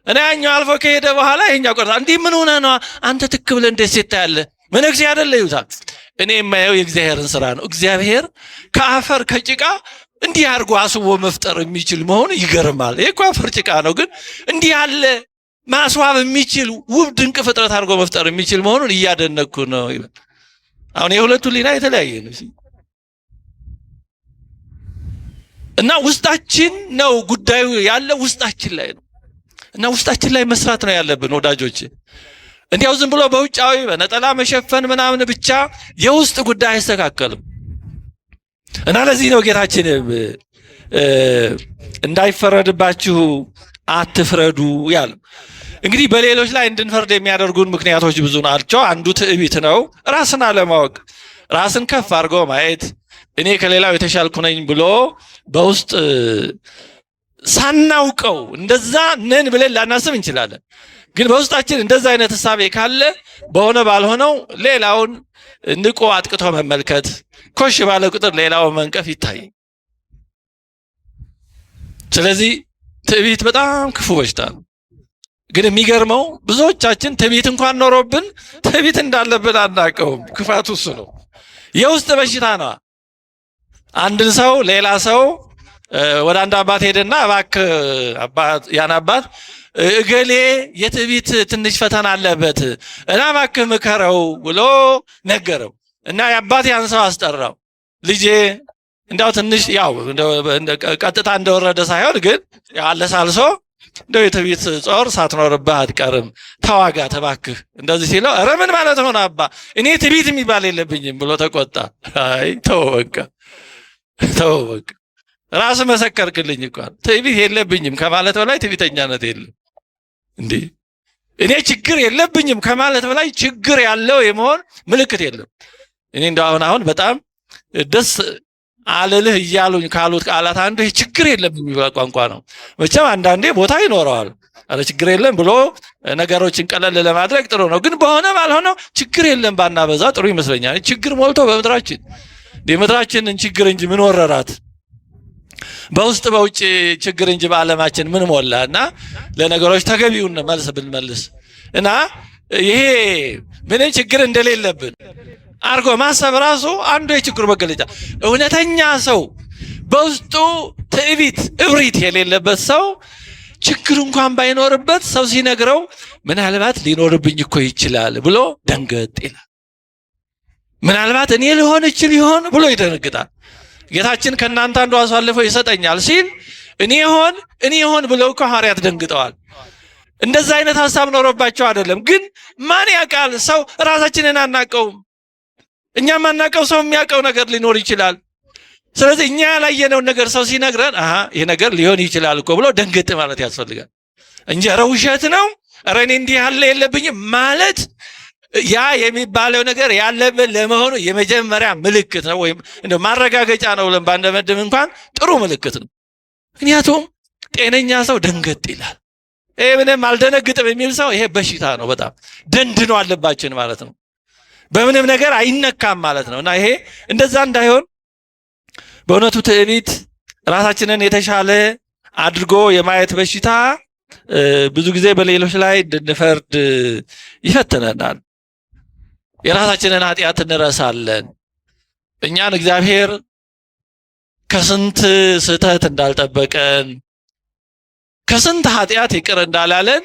እና ያኛው አልፎ ከሄደ በኋላ ይሄኛው ቀርታ እንዲህ ምን ሆነ ነው አንተ ትክ ብለህ እንዴት ሲታያለህ? መነኩሴ አይደለ ይሉታል። እኔ የማየው የእግዚአብሔርን ስራ ነው። እግዚአብሔር ከአፈር ከጭቃ እንዲህ አድርጎ አስቦ መፍጠር የሚችል መሆኑ ይገርማል። ይሄ እኮ አፈር ጭቃ ነው፣ ግን እንዲህ ያለ ማስዋብ የሚችል ውብ ድንቅ ፍጥረት አድርጎ መፍጠር የሚችል መሆኑን እያደነኩ ነው ይላል። አሁን የሁለቱ ሊና የተለያየ ነው እና ውስጣችን ነው ጉዳዩ ያለው ውስጣችን ላይ ነው እና ውስጣችን ላይ መስራት ነው ያለብን ወዳጆች። እንዲያው ዝም ብሎ በውጫዊ በነጠላ መሸፈን ምናምን ብቻ የውስጥ ጉዳይ አይስተካከልም። እና ለዚህ ነው ጌታችን እንዳይፈረድባችሁ አትፍረዱ ያለው። እንግዲህ በሌሎች ላይ እንድንፈርድ የሚያደርጉን ምክንያቶች ብዙ ናቸው። አንዱ ትዕቢት ነው፣ ራስን አለማወቅ፣ ራስን ከፍ አድርጎ ማየት፣ እኔ ከሌላው የተሻልኩ ነኝ ብሎ በውስጥ ሳናውቀው እንደዛ ነን ብለን ላናስብ እንችላለን። ግን በውስጣችን እንደዛ አይነት እሳቤ ካለ በሆነ ባልሆነው ሌላውን ንቆ አጥቅቶ መመልከት፣ ኮሽ ባለ ቁጥር ሌላው መንቀፍ ይታይ። ስለዚህ ትዕቢት በጣም ክፉ በሽታ ነው። ግን የሚገርመው ብዙዎቻችን ትዕቢት እንኳን ኖሮብን ትዕቢት እንዳለብን አናውቀውም። ክፋቱ እሱ ነው። የውስጥ በሽታ ነው። አንድን ሰው ሌላ ሰው ወደ አንድ አባት ሄደና እባክህ ያን አባት እገሌ የትዕቢት ትንሽ ፈተና አለበት እና እባክህ ምከረው ብሎ ነገረው እና የአባት ያን ሰው አስጠራው። ልጄ እንዳው ትንሽ ያው ቀጥታ እንደወረደ ሳይሆን ግን አለሳልሶ እንደው የትዕቢት ጾር ሳትኖርብህ አትቀርም፣ ተዋጋ እባክህ እንደዚህ ሲለው፣ ኧረ ምን ማለት ሆነ አባ እኔ ትዕቢት የሚባል የለብኝም ብሎ ተቆጣ። አይ ተው በቃ ራስ መሰከርክልኝ እንኳን ትዕቢት የለብኝም ከማለት በላይ ትዕቢተኛነት የለም እንዴ። እኔ ችግር የለብኝም ከማለት በላይ ችግር ያለው የመሆን ምልክት የለም። እኔ እንደው አሁን በጣም ደስ አለልህ እያሉኝ ካሉት ቃላት አንዱ ችግር የለም የሚባል ቋንቋ ነው። መቼም አንዳንዴ ቦታ ይኖረዋል። አረ ችግር የለም ብሎ ነገሮችን ቀለል ለማድረግ ጥሩ ነው። ግን በሆነ ባልሆነው ችግር የለም ባናበዛ ጥሩ ይመስለኛል። ችግር ሞልቶ በምድራችን የምድራችንን ችግር እንጂ ምን ወረራት? በውስጥ በውጭ ችግር እንጂ በዓለማችን ምን ሞላ? እና ለነገሮች ተገቢውን መልስ ብንመልስ እና ይሄ ምንም ችግር እንደሌለብን አርጎ ማሰብ ራሱ አንዱ የችግሩ መገለጫ። እውነተኛ ሰው በውስጡ ትዕቢት፣ እብሪት የሌለበት ሰው ችግር እንኳን ባይኖርበት ሰው ሲነግረው ምናልባት ሊኖርብኝ እኮ ይችላል ብሎ ደንገጥ ይላል። ምናልባት እኔ ሊሆን ይችል ይሆን ብሎ ይደነግጣል። ጌታችን ከእናንተ አንዱ አሳልፎ ይሰጠኛል ሲል እኔ ይሆን ብለው እኮ ሐዋርያት ደንግጠዋል። እንደዛ አይነት ሐሳብ ኖሮባቸው አይደለም። ግን ማን ያውቃል? ሰው ራሳችንን አናውቀውም። እኛ ማናውቀው ሰው የሚያውቀው ነገር ሊኖር ይችላል። ስለዚህ እኛ ያላየነውን ነገር ሰው ሲነግረን ይሄ ነገር ሊሆን ይችላል እኮ ብሎ ደንግጥ ማለት ያስፈልጋል እንጂ ኧረ ውሸት ነው፣ ኧረ እኔ እንዲህ ያለ የለብኝም ማለት ያ የሚባለው ነገር ያለብን ለመሆኑ የመጀመሪያ ምልክት ነው፣ ወይም እንደ ማረጋገጫ ነው ብለን ባንደመድም እንኳን ጥሩ ምልክት ነው። ምክንያቱም ጤነኛ ሰው ደንገጥ ይላል። ይሄ ምንም አልደነግጥም የሚል ሰው ይሄ በሽታ ነው። በጣም ደንድኖ አለባችን ማለት ነው። በምንም ነገር አይነካም ማለት ነው። እና ይሄ እንደዛ እንዳይሆን በእውነቱ ትዕቢት ራሳችንን የተሻለ አድርጎ የማየት በሽታ ብዙ ጊዜ በሌሎች ላይ እንድንፈርድ ይፈትነናል። የራሳችንን ኃጢአት እንረሳለን። እኛን እግዚአብሔር ከስንት ስህተት እንዳልጠበቀን፣ ከስንት ኃጢአት ይቅር እንዳላለን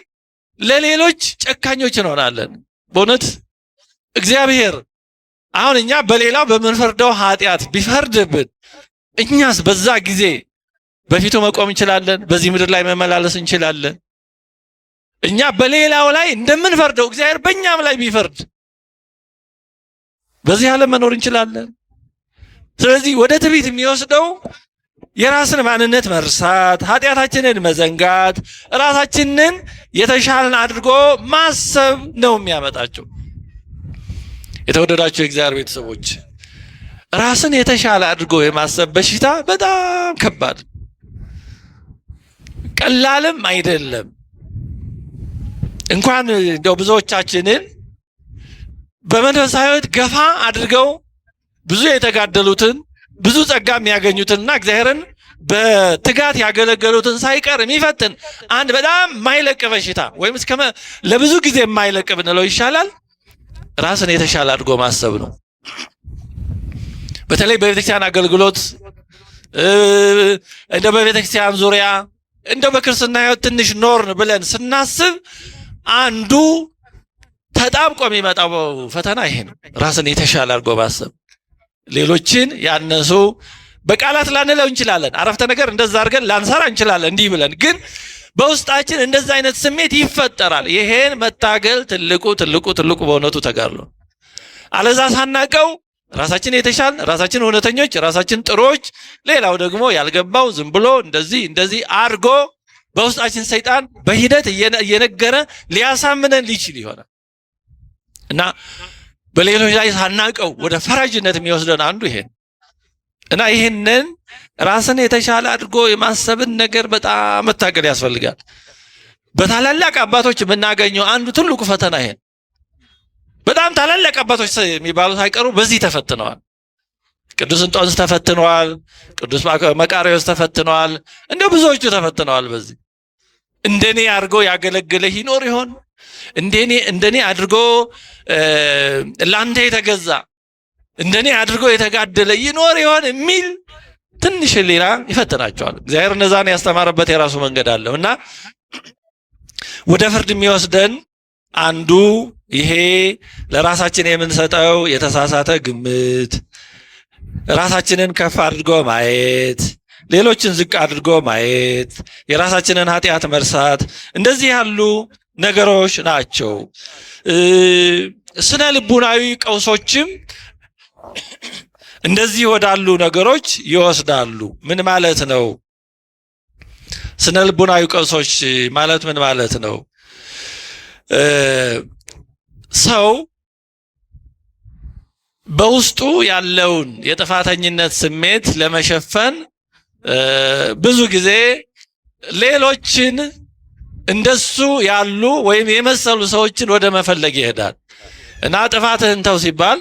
ለሌሎች ጨካኞች እንሆናለን። በእውነት እግዚአብሔር አሁን እኛ በሌላው በምንፈርደው ኃጢአት ቢፈርድብን እኛስ በዛ ጊዜ በፊቱ መቆም እንችላለን? በዚህ ምድር ላይ መመላለስ እንችላለን? እኛ በሌላው ላይ እንደምንፈርደው እግዚአብሔር በእኛም ላይ ቢፈርድ በዚህ ዓለም መኖር እንችላለን። ስለዚህ ወደ ትዕቢት የሚወስደው የራስን ማንነት መርሳት፣ ኃጢአታችንን መዘንጋት፣ ራሳችንን የተሻለን አድርጎ ማሰብ ነው የሚያመጣቸው። የተወደዳቸው የእግዚአብሔር ቤተሰቦች ራስን የተሻለ አድርጎ የማሰብ በሽታ በጣም ከባድ ቀላልም አይደለም። እንኳን እንደው ብዙዎቻችንን በመንፈሳዊ ሕይወት ገፋ አድርገው ብዙ የተጋደሉትን ብዙ ጸጋ የሚያገኙትንና እግዚአብሔርን በትጋት ያገለገሉትን ሳይቀር የሚፈትን አንድ በጣም የማይለቅ በሽታ ወይም ለብዙ ጊዜ የማይለቅ ብንለው ይሻላል፣ ራስን የተሻለ አድርጎ ማሰብ ነው። በተለይ በቤተክርስቲያን አገልግሎት እንደው በቤተክርስቲያን ዙሪያ እንደው በክርስትና ሕይወት ትንሽ ኖርን ብለን ስናስብ አንዱ ተጣብቆ የሚመጣው ፈተና ይሄ ነው። ራስን የተሻለ አድርጎ ማሰብ ሌሎችን ያነሱ በቃላት ላንለው እንችላለን። አረፍተ ነገር እንደዛ አድርገን ላንሰራ እንችላለን። እንዲህ ብለን ግን በውስጣችን እንደዛ አይነት ስሜት ይፈጠራል። ይሄን መታገል ትልቁ በእውነቱ ተጋድሎ። አለዛ ሳናቀው ራሳችን የተሻልን፣ ራሳችን እውነተኞች፣ ራሳችን ጥሩዎች፣ ሌላው ደግሞ ያልገባው ዝም ብሎ እንደዚህ አድርጎ በውስጣችን ሰይጣን በሂደት እየነገረ ሊያሳምነን ሊችል ይሆናል እና በሌሎች ላይ ሳናቀው ወደ ፈራጅነት የሚወስደን አንዱ ይሄን እና ይሄንን ራስን የተሻለ አድርጎ የማሰብን ነገር በጣም መታገል ያስፈልጋል። በታላላቅ አባቶች የምናገኘው አንዱ ትልቁ ፈተና ይሄን። በጣም ታላላቅ አባቶች የሚባሉ ሳይቀሩ በዚህ ተፈትነዋል። ቅዱስ እንጦንስ ተፈትነዋል። ቅዱስ መቃርዮስ ተፈትነዋል። እንደው ብዙዎቹ ተፈትነዋል። በዚህ እንደኔ አድርጎ ያገለገለ ይኖር ይሆን? እንደኔ አድርጎ ላንተ የተገዛ እንደኔ አድርጎ የተጋደለ ይኖር ይሆን የሚል ትንሽ ሌላ ይፈትናቸዋል። እግዚአብሔር እነዛን ያስተማረበት የራሱ መንገድ አለው እና ወደ ፍርድ የሚወስደን አንዱ ይሄ ለራሳችን የምንሰጠው የተሳሳተ ግምት፣ ራሳችንን ከፍ አድርጎ ማየት፣ ሌሎችን ዝቅ አድርጎ ማየት፣ የራሳችንን ኃጢአት መርሳት፣ እንደዚህ ያሉ ነገሮች ናቸው። ስነ ልቡናዊ ቀውሶችም እንደዚህ ወዳሉ ነገሮች ይወስዳሉ። ምን ማለት ነው? ስነ ልቡናዊ ቀውሶች ማለት ምን ማለት ነው? ሰው በውስጡ ያለውን የጥፋተኝነት ስሜት ለመሸፈን ብዙ ጊዜ ሌሎችን እንደሱ ያሉ ወይም የመሰሉ ሰዎችን ወደ መፈለግ ይሄዳል እና ጥፋትህን ተው ሲባል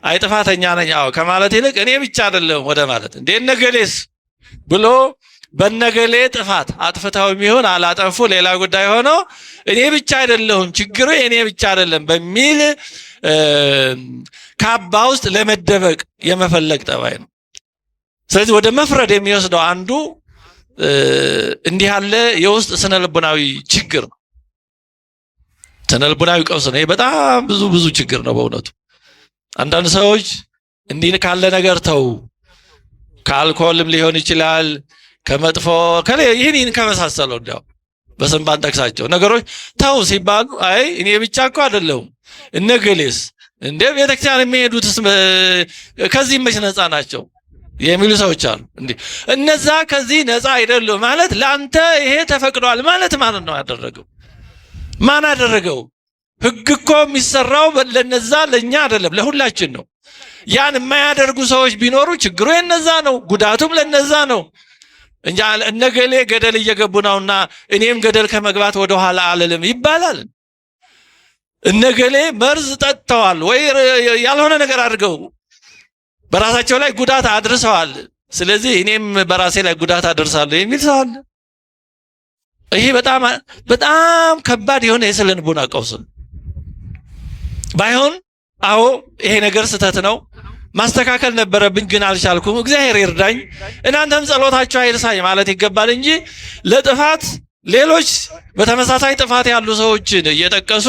አይ ጥፋተኛ ነኝ አዎ ከማለት ይልቅ እኔ ብቻ አይደለሁም ወደ ማለት እንዴ ነገሌስ ብሎ በነገሌ ጥፋት አጥፍተው የሚሆን አላጠፉ ሌላ ጉዳይ ሆኖ እኔ ብቻ አይደለሁም ችግሩ እኔ ብቻ አይደለም በሚል ካባ ውስጥ ለመደበቅ የመፈለግ ጠባይ ነው። ስለዚህ ወደ መፍረድ የሚወስደው አንዱ እንዲህ ያለ የውስጥ ስነ ልቡናዊ ችግር ነው። ስነ ልቡናዊ ቀውስ ነው። ይሄ በጣም ብዙ ችግር ነው በእውነቱ። አንዳንድ ሰዎች እንዲህ ካለ ነገር ተው፣ ከአልኮልም ሊሆን ይችላል ከመጥፎ ይህን ከመሳሰለው እንዲያው በስም ባንጠቅሳቸው ነገሮች ተው ሲባሉ አይ እኔ ብቻ እኮ አይደለሁም እነገሌስ እንደ ቤተክርስቲያን የሚሄዱትስ ከዚህ መች ነፃ ናቸው የሚሉ ሰዎች አሉ። እንዴ እነዛ ከዚህ ነፃ አይደሉም ማለት ለአንተ ይሄ ተፈቅዷል ማለት ማለት ነው ያደረገው ማን አደረገው? ህግ እኮ የሚሰራው ለነዛ ለኛ አይደለም ለሁላችን ነው። ያን የማያደርጉ ሰዎች ቢኖሩ ችግሩ የነዛ ነው፣ ጉዳቱም ለነዛ ነው እንጂ እነገሌ ገደል እየገቡ ነውና እኔም ገደል ከመግባት ወደ ኋላ አልልም ይባላል። እነገሌ መርዝ ጠጥተዋል ወይ ያልሆነ ነገር አድርገው በራሳቸው ላይ ጉዳት አድርሰዋል፣ ስለዚህ እኔም በራሴ ላይ ጉዳት አደርሳለሁ የሚል ሰው አለ። ይሄ በጣም ከባድ የሆነ የስነ ልቦና ቀውስ ባይሆን አዎ ይሄ ነገር ስህተት ነው ማስተካከል ነበረብኝ ግን አልቻልኩም እግዚአብሔር ይርዳኝ እናንተም ጸሎታችሁ አይርሳኝ ማለት ይገባል እንጂ ለጥፋት ሌሎች በተመሳሳይ ጥፋት ያሉ ሰዎችን እየጠቀሱ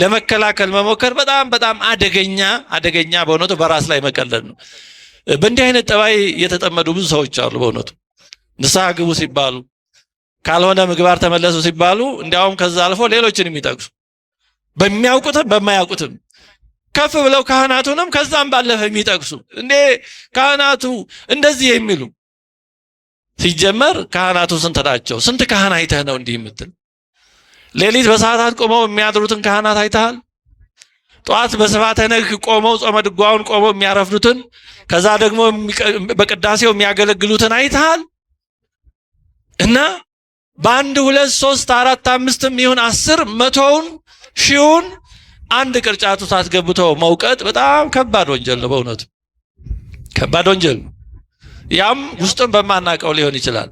ለመከላከል መሞከር በጣም አደገኛ በእውነቱ በራስ ላይ መቀለድ ነው። በእንዲህ አይነት ጠባይ የተጠመዱ ብዙ ሰዎች አሉ። በእውነቱ ንስሐ ግቡ ሲባሉ ካልሆነ ምግባር ተመለሱ ሲባሉ እንዲያውም ከዛ አልፎ ሌሎችን የሚጠቅሱ በሚያውቁትም በማያውቁትም ከፍ ብለው ካህናቱንም ከዛም ባለፈ የሚጠቅሱ እንዴ ካህናቱ እንደዚህ የሚሉ ሲጀመር ካህናቱ ስንት ናቸው? ስንት ካህን አይተህ ነው እንዲህ የምትል? ሌሊት በሰዓታት ቆመው የሚያድሩትን ካህናት አይተሃል? ጠዋት በስብሐተ ነግህ ቆመው ጾመ ድጓውን ቆመው የሚያረፍዱትን ከዛ ደግሞ በቅዳሴው የሚያገለግሉትን አይተሃል? እና በአንድ 2 3 4 5 ይሁን 10 100ውን 1000ውን አንድ ቅርጫት ውስጥ አስገብተው መውቀጥ በጣም ከባድ ወንጀል ነው። በእውነቱ ከባድ ወንጀል። ያም ውስጡን በማናቀው ሊሆን ይችላል፣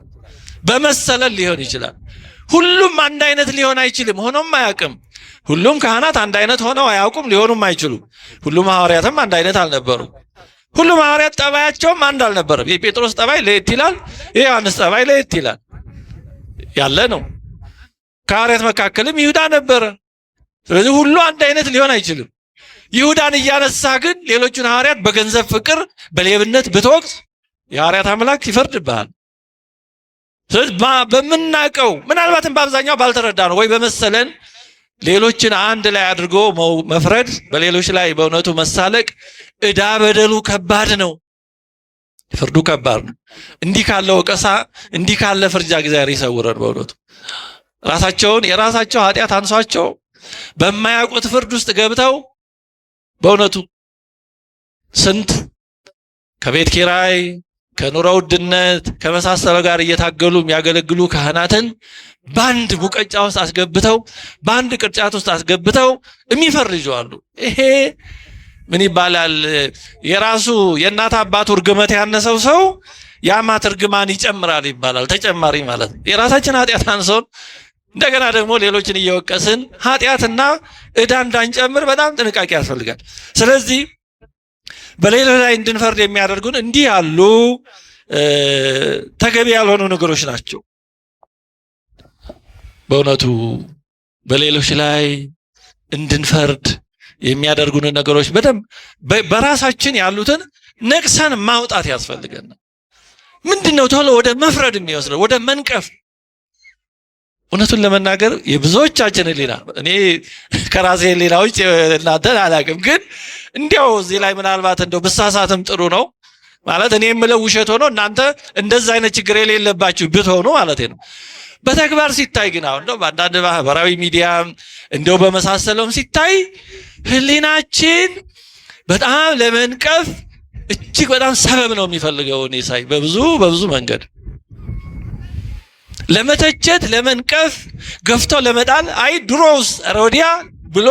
በመሰለል ሊሆን ይችላል። ሁሉም አንድ አይነት ሊሆን አይችልም፣ ሆኖም አያውቅም። ሁሉም ካህናት አንድ አይነት ሆነው አያውቁም፣ ሊሆኑም አይችሉም። ሁሉም ሐዋርያትም አንድ አይነት አልነበሩም። ሁሉም ሐዋርያት ጠባያቸውም አንድ አልነበረም። የጴጥሮስ ጠባይ ለየት ይላል፣ የዮሐንስ ጠባይ ለየት ይላል ያለ ነው። ከሐዋርያት መካከልም ይሁዳ ነበረ። ስለዚህ ሁሉ አንድ አይነት ሊሆን አይችልም። ይሁዳን እያነሳ ግን ሌሎቹን ሐዋርያት በገንዘብ ፍቅር በሌብነት ብትወቅስ የሐዋርያት አምላክ ይፈርድብሃል። ስለዚህ በምናቀው ምናልባትም በአብዛኛው ባልተረዳ ነው ወይ በመሰለን ሌሎችን አንድ ላይ አድርጎ መፍረድ፣ በሌሎች ላይ በእውነቱ መሳለቅ ዕዳ በደሉ ከባድ ነው። ፍርዱ ከባድ ነው። እንዲህ ካለ ወቀሳ፣ እንዲህ ካለ ፍርጃ እግዚአብሔር ይሰውረን። በእውነቱ ራሳቸውን የራሳቸው ኃጢአት አንሷቸው በማያውቁት ፍርድ ውስጥ ገብተው በእውነቱ ስንት ከቤት ኪራይ ከኑሮ ውድነት ከመሳሰለው ጋር እየታገሉ የሚያገለግሉ ካህናትን በአንድ ሙቀጫ ውስጥ አስገብተው በአንድ ቅርጫት ውስጥ አስገብተው የሚፈርጁ አሉ። ይሄ ምን ይባላል? የራሱ የእናት አባቱ እርግመት ያነሰው ሰው የአማት እርግማን ይጨምራል ይባላል። ተጨማሪ ማለት ነው። የራሳችን ኃጢአት አንሶን እንደገና ደግሞ ሌሎችን እየወቀስን ኃጢአትና ዕዳ እንዳንጨምር በጣም ጥንቃቄ ያስፈልጋል። ስለዚህ በሌሎች ላይ እንድንፈርድ የሚያደርጉን እንዲህ ያሉ ተገቢ ያልሆኑ ነገሮች ናቸው። በእውነቱ በሌሎች ላይ እንድንፈርድ የሚያደርጉን ነገሮች በደንብ በራሳችን ያሉትን ነቅሰን ማውጣት ያስፈልገናል። ምንድነው ቶሎ ወደ መፍረድ የሚወስደው? ወደ መንቀፍ። እውነቱን ለመናገር የብዙዎቻችን ሕሊና እኔ ከራሴ ሕሊና ውጭ እናንተን አላውቅም፣ ግን እንዲያው እዚህ ላይ ምናልባት እንደው ብሳሳትም ጥሩ ነው ማለት እኔ የምለው ውሸት ሆኖ እናንተ እንደዛ አይነት ችግር የሌለባችሁ ብትሆኑ ማለት ነው። በተግባር ሲታይ ግን አሁን እንደው በአንዳንድ ማህበራዊ ሚዲያ እንደው በመሳሰለውም ሲታይ ሕሊናችን በጣም ለመንቀፍ እጅግ በጣም ሰበብ ነው የሚፈልገው። እኔ ሳይ በብዙ መንገድ ለመተቸት፣ ለመንቀፍ፣ ገፍቶ ለመጣል አይ ድሮስ ሮዲያ ብሎ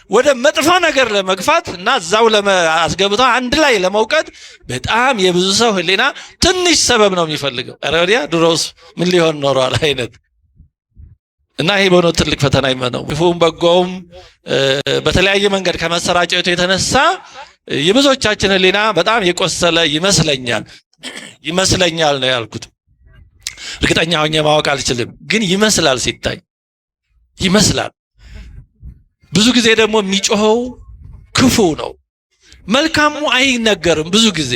ወደ መጥፎ ነገር ለመግፋት እና እዛው ለማስገብቶ አንድ ላይ ለመውቀት በጣም የብዙ ሰው ሕሊና ትንሽ ሰበብ ነው የሚፈልገው። ሮዲያ ድሮስ ምን ሊሆን ኖሯል አይነት እና ይሄ በሆነ ትልቅ ፈተና ነው። ክፉም በጎውም በተለያየ መንገድ ከመሰራጨቱ የተነሳ የብዙዎቻችን ሕሊና በጣም የቆሰለ ይመስለኛል ነው ያልኩት። እርግጠኛ ሆኜ ማወቅ አልችልም፣ ግን ይመስላል። ሲታይ ይመስላል። ብዙ ጊዜ ደግሞ የሚጮኸው ክፉ ነው፣ መልካሙ አይነገርም። ብዙ ጊዜ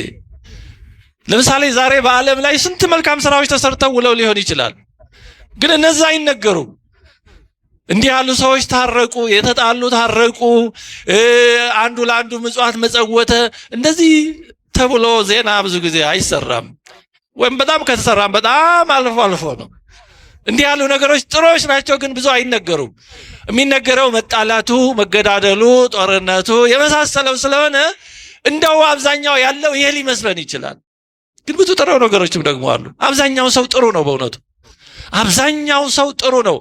ለምሳሌ ዛሬ በዓለም ላይ ስንት መልካም ስራዎች ተሰርተው ውለው ሊሆን ይችላል፣ ግን እነዛ አይነገሩም። እንዲህ ያሉ ሰዎች ታረቁ፣ የተጣሉ ታረቁ፣ አንዱ ለአንዱ ምጽዋት መጸወተ፣ እንደዚህ ተብሎ ዜና ብዙ ጊዜ አይሰራም። ወይም በጣም ከተሰራም በጣም አልፎ ነው። እንዲህ ያሉ ነገሮች ጥሩዎች ናቸው፣ ግን ብዙ አይነገሩም። የሚነገረው መጣላቱ፣ መገዳደሉ፣ ጦርነቱ የመሳሰለው ስለሆነ እንደው አብዛኛው ያለው ይሄ ሊመስለን ይችላል። ግን ብዙ ጥሩ ነገሮችም ደግሞ አሉ። አብዛኛው ሰው ጥሩ ነው። በእውነቱ አብዛኛው ሰው ጥሩ ነው።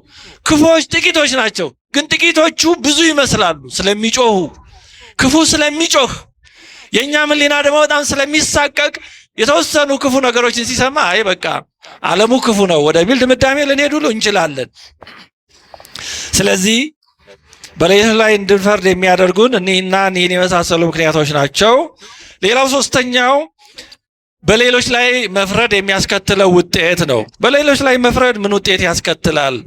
ክፉዎች ጥቂቶች ናቸው፣ ግን ጥቂቶቹ ብዙ ይመስላሉ። ስለሚጮሁ ክፉ ስለሚጮህ የኛ ሕሊና ደግሞ በጣም ስለሚሳቀቅ የተወሰኑ ክፉ ነገሮችን ሲሰማ አይ በቃ ዓለሙ ክፉ ነው ወደሚል ድምዳሜ ልንሄድ ሁሉ እንችላለን። ስለዚህ በሌሎች ላይ እንድንፈርድ የሚያደርጉን እኒህና እኒህን የመሳሰሉ ምክንያቶች ናቸው። ሌላው ሶስተኛው በሌሎች ላይ መፍረድ የሚያስከትለው ውጤት ነው። በሌሎች ላይ መፍረድ ምን ውጤት ያስከትላል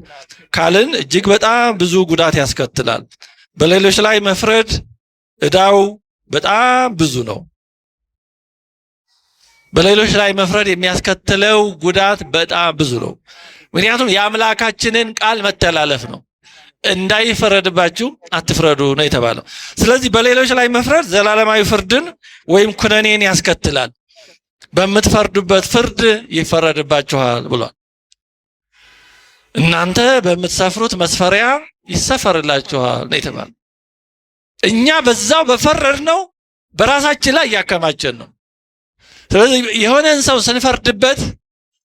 ካልን እጅግ በጣም ብዙ ጉዳት ያስከትላል። በሌሎች ላይ መፍረድ ዕዳው በጣም ብዙ ነው። በሌሎች ላይ መፍረድ የሚያስከትለው ጉዳት በጣም ብዙ ነው። ምክንያቱም የአምላካችንን ቃል መተላለፍ ነው። እንዳይፈረድባችሁ አትፍረዱ ነው የተባለው። ስለዚህ በሌሎች ላይ መፍረድ ዘላለማዊ ፍርድን ወይም ኩነኔን ያስከትላል። በምትፈርዱበት ፍርድ ይፈረድባችኋል ብሏል። እናንተ በምትሰፍሩት መስፈሪያ ይሰፈርላችኋል ነው የተባለው። እኛ በዛው በፈረድነው በራሳችን ላይ እያከማቸን ነው። ስለዚህ የሆነን ሰው ስንፈርድበት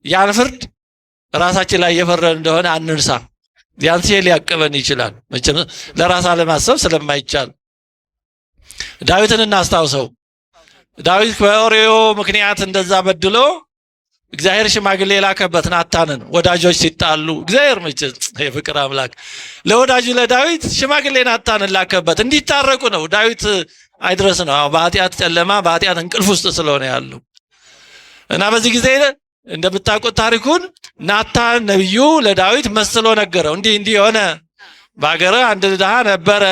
ያን ፍርድ ራሳችን ላይ የፈረድ እንደሆነ አንርሳ። ያን ሲል ሊያቀበን ይችላል። መቼም ለራስ አለማሰብ ስለማይቻል ዳዊትን እናስታውሰው። ዳዊት በኦርዮ ምክንያት እንደዛ በድሎ እግዚአብሔር ሽማግሌ ላከበት ናታንን። ወዳጆች ሲጣሉ እግዚአብሔር መቼም የፍቅር አምላክ ለወዳጁ ለዳዊት ሽማግሌ ናታንን ላከበት እንዲታረቁ ነው። ዳዊት አይድረስ ነው በኃጢአት ጨለማ በኃጢአት እንቅልፍ ውስጥ ስለሆነ ያለው እና በዚህ ጊዜ እንደምታውቁት ታሪኩን ናታን ነብዩ ለዳዊት መስሎ ነገረው። እንዲህ የሆነ በአገረ አንድ ድሃ ነበረ፣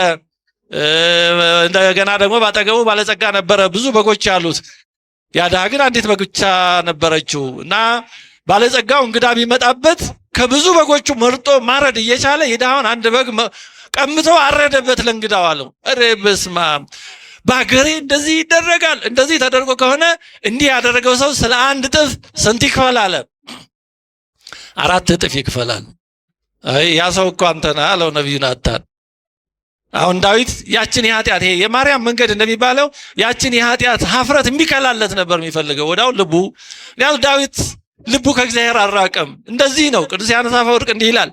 እንደገና ደግሞ ባጠገቡ ባለጸጋ ነበረ፣ ብዙ በጎች ያሉት። ያ ድሃ ግን አንዲት በግ ብቻ ነበረችው እና ባለጸጋው እንግዳ ቢመጣበት ከብዙ በጎቹ መርጦ ማረድ እየቻለ የድሃውን አንድ በግ ቀምቶ አረደበት ለእንግዳው አለው። ኧረ በስመ አብ በአገሬ እንደዚህ ይደረጋል? እንደዚህ ተደርጎ ከሆነ እንዲህ ያደረገው ሰው ስለ አንድ እጥፍ ስንት ይክፈል አለ። 4 እጥፍ ይክፈላል። ያ ሰው እኮ አንተ ነህ አለው ነቢዩ ናታን። አሁን ዳዊት ያችን የኃጢአት ይሄ የማርያም መንገድ እንደሚባለው ያችን የኃጢአት ሀፍረት የሚከላለት ነበር የሚፈልገው ወዳው ልቡ። ዳዊት ልቡ ከእግዚአብሔር አልራቀም። እንደዚህ ነው ቅዱስ ዮሐንስ አፈወርቅ እንዲህ ይላል፣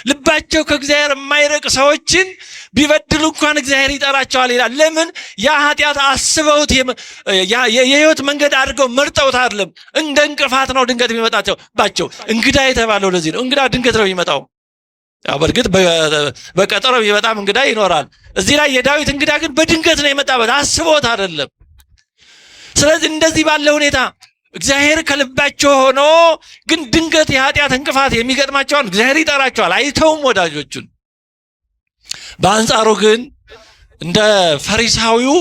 ልባቸው ከእግዚአብሔር የማይርቅ ሰዎችን ቢበድሉ እንኳን እግዚአብሔር ይጠራቸዋል ይላል። ለምን? ያ ኃጢአት አስበውት የህይወት መንገድ አድርገው መርጠውት አይደለም። እንደ እንቅፋት ነው ድንገት የሚመጣቸው ባቸው። እንግዳ የተባለው ለዚህ ነው። እንግዳ ድንገት ነው የሚመጣው። ያው በእርግጥ በቀጠሮ የሚመጣም እንግዳ ይኖራል። እዚህ ላይ የዳዊት እንግዳ ግን በድንገት ነው የመጣበት፣ አስቦት አይደለም። ስለዚህ እንደዚህ ባለ ሁኔታ እግዚአብሔር ከልባቸው ሆኖ ግን ድንገት የኃጢአት እንቅፋት የሚገጥማቸውን እግዚአብሔር ይጠራቸዋል፣ አይተውም ወዳጆቹን። በአንጻሩ ግን እንደ ፈሪሳዊው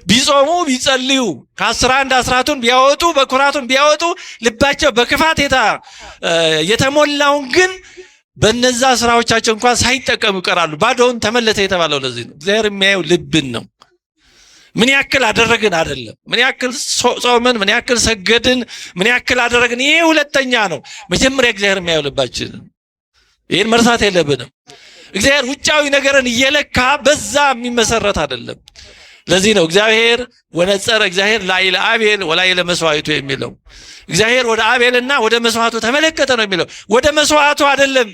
ቢጾሙ ቢጸልዩ ከ11 አስራቱን ቢያወጡ በኩራቱን ቢያወጡ ልባቸው በክፋት የተሞላውን ግን በነዛ ስራዎቻቸው እንኳን ሳይጠቀሙ ይቀራሉ። ባዶውን ተመለሰ የተባለው ለዚህ ነው። እግዚአብሔር የሚያየው ልብን ነው። ምን ያክል አደረግን አይደለም። ምን ያክል ጾምን፣ ምን ያክል ሰገድን፣ ምን ያክል አደረግን፣ ይሄ ሁለተኛ ነው። መጀመሪያ እግዚአብሔር የሚያየው ልባችን። ይሄን መርሳት የለብንም። እግዚአብሔር ውጫዊ ነገርን እየለካ በዛ የሚመሰረት አይደለም። ለዚህ ነው እግዚአብሔር ወነጸረ እግዚአብሔር ላዕለ አቤል ወላዕለ መስዋዕቱ የሚለው። እግዚአብሔር ወደ አቤልና ወደ መስዋዕቱ ተመለከተ ነው የሚለው፣ ወደ መስዋዕቱ አይደለም።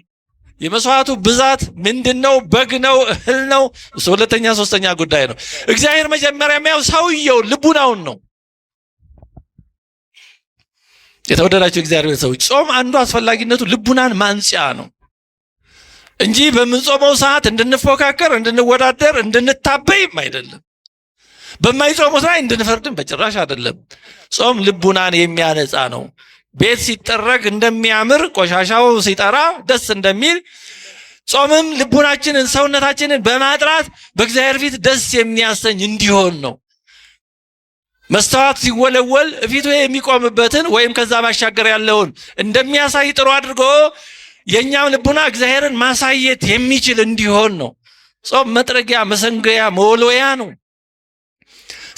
የመስዋዕቱ ብዛት ምንድነው? በግ ነው? እህል ነው? ሁለተኛ ሶስተኛ ጉዳይ ነው። እግዚአብሔር መጀመሪያ የሚያየው ሰውየው ልቡናውን ነው። የተወደዳችሁ እግዚአብሔር ሰዎች፣ ጾም አንዱ አስፈላጊነቱ ልቡናን ማንጽያ ነው እንጂ በምንጾመው ሰዓት እንድንፎካከር፣ እንድንወዳደር፣ እንድንታበይም አይደለም። በማይጾሙት ላይ እንድንፈርድም በጭራሽ አይደለም። ጾም ልቡናን የሚያነጻ ነው። ቤት ሲጠረግ እንደሚያምር ቆሻሻው ሲጠራ ደስ እንደሚል ጾምም ልቡናችንን ሰውነታችንን በማጥራት በእግዚአብሔር ፊት ደስ የሚያሰኝ እንዲሆን ነው። መስተዋት ሲወለወል ፊቱ የሚቆምበትን ወይም ከዛ ባሻገር ያለውን እንደሚያሳይ ጥሩ አድርጎ የኛም ልቡና እግዚአብሔርን ማሳየት የሚችል እንዲሆን ነው። ጾም መጥረጊያ፣ መሰንገያ፣ መወልወያ ነው።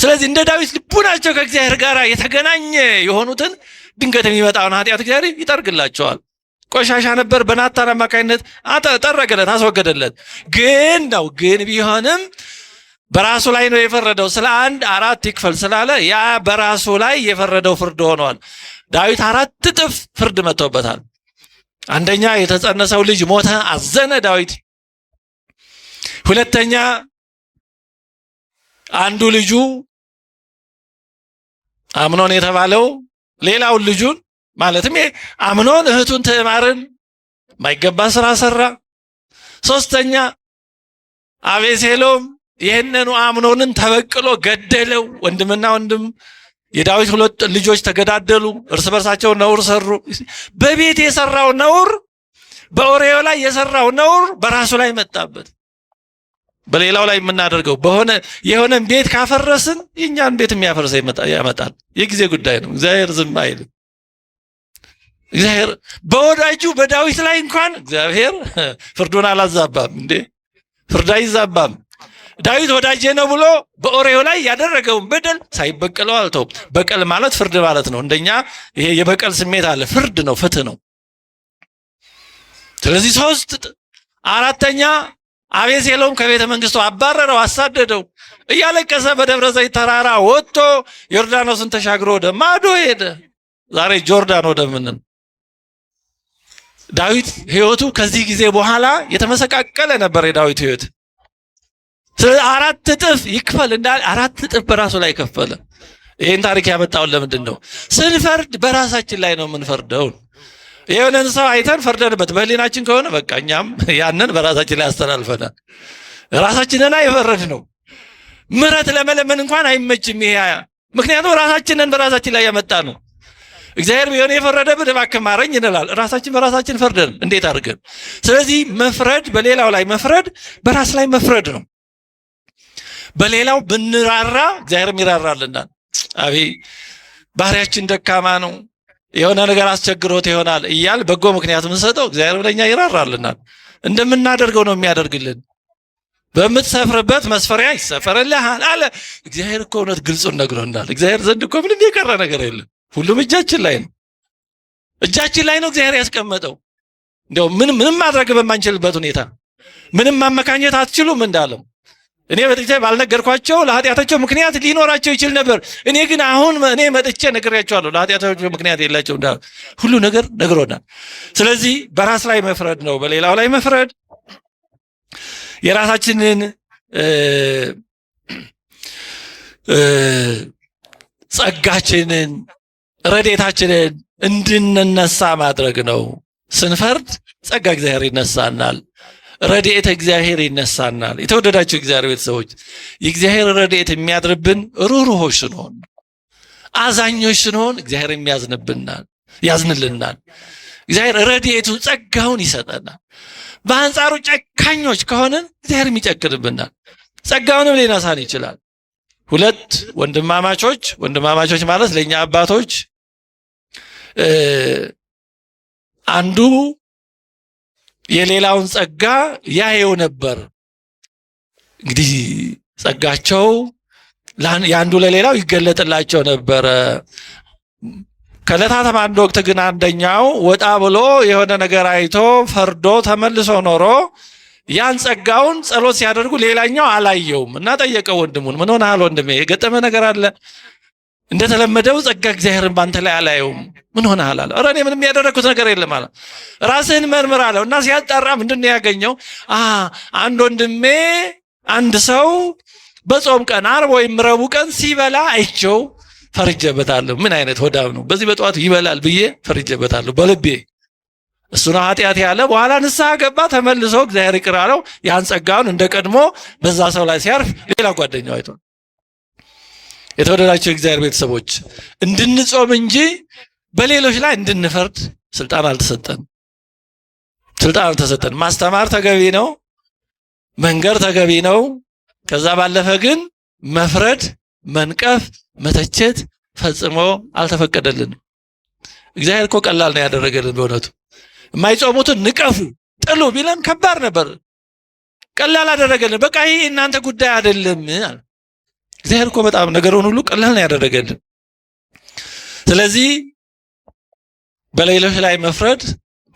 ስለዚህ እንደ ዳዊት ልቡናቸው ከእግዚአብሔር ጋር የተገናኘ የሆኑትን ድንገት የሚመጣውን ኃጢአት እግዚአብሔር ይጠርግላቸዋል። ቆሻሻ ነበር፣ በናታን አማካኝነት ጠረገለት፣ አስወገደለት። ግን ቢሆንም በራሱ ላይ ነው የፈረደው። ስለ አንድ 4 ይክፈል ስላለ ያ በራሱ ላይ የፈረደው ፍርድ ሆኗል። ዳዊት 4 እጥፍ ፍርድ መጥቶበታል። አንደኛ የተጸነሰው ልጅ ሞተ፣ አዘነ ዳዊት። ሁለተኛ አንዱ ልጁ አምኖን የተባለው ሌላውን ልጁን ማለትም አምኖን እህቱን ትዕማርን ማይገባ ስራ ሰራ። ሶስተኛ አቤሴሎም ይህንኑ አምኖንን ተበቅሎ ገደለው። ወንድምና ወንድም የዳዊት 2 ልጆች ተገዳደሉ፣ እርስ በርሳቸው ነውር ሰሩ። በቤት የሰራው ነውር፣ በኦርዮ ላይ የሰራው ነውር በራሱ ላይ መጣበት። በሌላው ላይ የምናደርገው የሆነን ቤት ካፈረስን የኛን ቤት የሚያፈርስ ያመጣል። የጊዜ ጉዳይ ነው። እግዚአብሔር ዝም አይልም። እግዚአብሔር በወዳጁ በዳዊት ላይ እንኳን እግዚአብሔር ፍርዱን አላዛባም እንዴ። ፍርድ አይዛባም። ዳዊት ወዳጄ ነው ብሎ በኦሪዮ ላይ ያደረገውን በደል ሳይበቀለው አልተውም። በቀል ማለት ፍርድ ማለት ነው። እንደኛ ይሄ የበቀል ስሜት አለ። ፍርድ ነው፣ ፍትህ ነው። ስለዚህ አራተኛ አቤሴሎም ከቤተ መንግስቱ አባረረው፣ አሳደደው። እያለቀሰ በደብረ ዘይት ተራራ ወጥቶ ዮርዳኖስን ተሻግሮ ወደ ማዶ ሄደ። ዛሬ ጆርዳን ወደምንን ዳዊት ህይወቱ ከዚህ ጊዜ በኋላ የተመሰቃቀለ ነበር። የዳዊት ህይወት አራት እጥፍ ይክፈል እንዳለ አራት እጥፍ በራሱ ላይ ከፈለ። ይሄን ታሪክ ያመጣውን ለምንድን ነው? ስንፈርድ በራሳችን ላይ ነው የምንፈርደው። የሆነን ሰው አይተን ፈርደንበት በህሊናችን ከሆነ በቃ እኛም ያንን በራሳችን ላይ አስተላልፈናል። ራሳችንን አይፈረድ ነው። ምሕረት ለመለመን እንኳን አይመችም ይሄ። ምክንያቱም ራሳችንን በራሳችን ላይ ያመጣ ነው። እግዚአብሔር ቢሆን የፈረደብን እባክህ ማረኝ እንላል። ራሳችን በራሳችን ፈርደን እንዴት አድርገን? ስለዚህ መፍረድ፣ በሌላው ላይ መፍረድ በራስ ላይ መፍረድ ነው። በሌላው ብንራራ እግዚአብሔርም ይራራልናል። አቤት ባህሪያችን ደካማ ነው፣ የሆነ ነገር አስቸግሮት ይሆናል እያል በጎ ምክንያት የምንሰጠው እግዚአብሔር ለኛ ይራራልናል። እንደምናደርገው ነው የሚያደርግልን። በምትሰፍርበት መስፈሪያ ይሰፈርልሃል አለ እግዚአብሔር። እኮ እውነት ግልጹን ነግሮናል። እግዚአብሔር ዘንድ እኮ ምንም የቀረ ነገር የለም። ሁሉም እጃችን ላይ ነው። እጃችን ላይ ነው እግዚአብሔር ያስቀመጠው። እንደው ምንም ማድረግ በማንችልበት ሁኔታ ምንም ማመካኘት አትችሉም እንዳለው እኔ መጥቼ ባልነገርኳቸው ለኃጢአታቸው ምክንያት ሊኖራቸው ይችል ነበር። እኔ ግን አሁን እኔ መጥቼ ነግሬያቸዋለሁ ለኃጢአታቸው ምክንያት የላቸው እንዳለ ሁሉ ነገር ነግሮናል። ስለዚህ በራስ ላይ መፍረድ ነው፣ በሌላው ላይ መፍረድ የራሳችንን ጸጋችንን ረድኤታችንን እንድንነሳ ማድረግ ነው። ስንፈርድ ጸጋ እግዚአብሔር ይነሳናል፣ ረድኤት እግዚአብሔር ይነሳናል። የተወደዳችሁ እግዚአብሔር ቤተሰቦች የእግዚአብሔር ረድኤት የሚያድርብን ሩህሩሆች ስንሆን፣ አዛኞች ስንሆን እግዚአብሔር ያዝንልናል። እግዚአብሔር ረድኤቱ ጸጋውን ይሰጠናል። በአንጻሩ ጨካኞች ከሆንን እግዚአብሔር ይጨክንብናል፣ ጸጋውንም ሊነሳን ይችላል። ሁለት ወንድማማቾች ማለት ለኛ አባቶች አንዱ የሌላውን ጸጋ ያየው ነበር። እንግዲህ ጸጋቸው የአንዱ ለሌላው ይገለጥላቸው ነበረ። ከዕለታት አንድ ወቅት ግን አንደኛው ወጣ ብሎ የሆነ ነገር አይቶ ፈርዶ ተመልሶ ኖሮ ያን ጸጋውን ጸሎት ሲያደርጉ ሌላኛው አላየውም እና ጠየቀው ወንድሙን፣ ምን ሆነሃል ወንድሜ? የገጠመ ነገር አለ? እንደተለመደው ጸጋ እግዚአብሔርን ባንተ ላይ አላየውም፣ ምን ሆነሃል አለ። ኧረ እኔ ምንም ያደረግኩት ነገር የለም አለ። ራስህን መርምር አለው እና ሲያጣራ ምንድን ነው ያገኘው? አንድ ወንድሜ አንድ ሰው በጾም ቀን ዓርብ ወይም ረቡዕ ቀን ሲበላ አይቼው ፈርጀበታለሁ። ምን አይነት ሆዳም ነው በዚህ በጠዋቱ ይበላል ብዬ ፈርጀበታለሁ በልቤ። እሱ ነው ኃጢአት ያለ። በኋላ ንስሐ ገባ፣ ተመልሶ እግዚአብሔር ይቅር አለው። ያን ጸጋውን እንደ ቀድሞ በዛ ሰው ላይ ሲያርፍ ሌላ ጓደኛው አይቷል። የተወደዳቸው እግዚአብሔር ቤተሰቦች እንድንጾም እንጂ በሌሎች ላይ እንድንፈርድ ስልጣን አልተሰጠን። ማስተማር ተገቢ ነው፣ መንገር ተገቢ ነው። ከዛ ባለፈ ግን መፍረድ፣ መንቀፍ፣ መተቸት ፈጽሞ አልተፈቀደልንም። እግዚአብሔር እኮ ቀላል ነው ያደረገልን። በእውነቱ የማይጾሙትን ንቀፉ፣ ጥሉ ቢለን ከባድ ነበር። ቀላል አደረገልን። በቃ ይሄ እናንተ ጉዳይ አይደለም። እግዚአብሔር እኮ በጣም ነገሩን ሁሉ ቀላል ነው ያደረገልን። ስለዚህ በሌሎች ላይ መፍረድ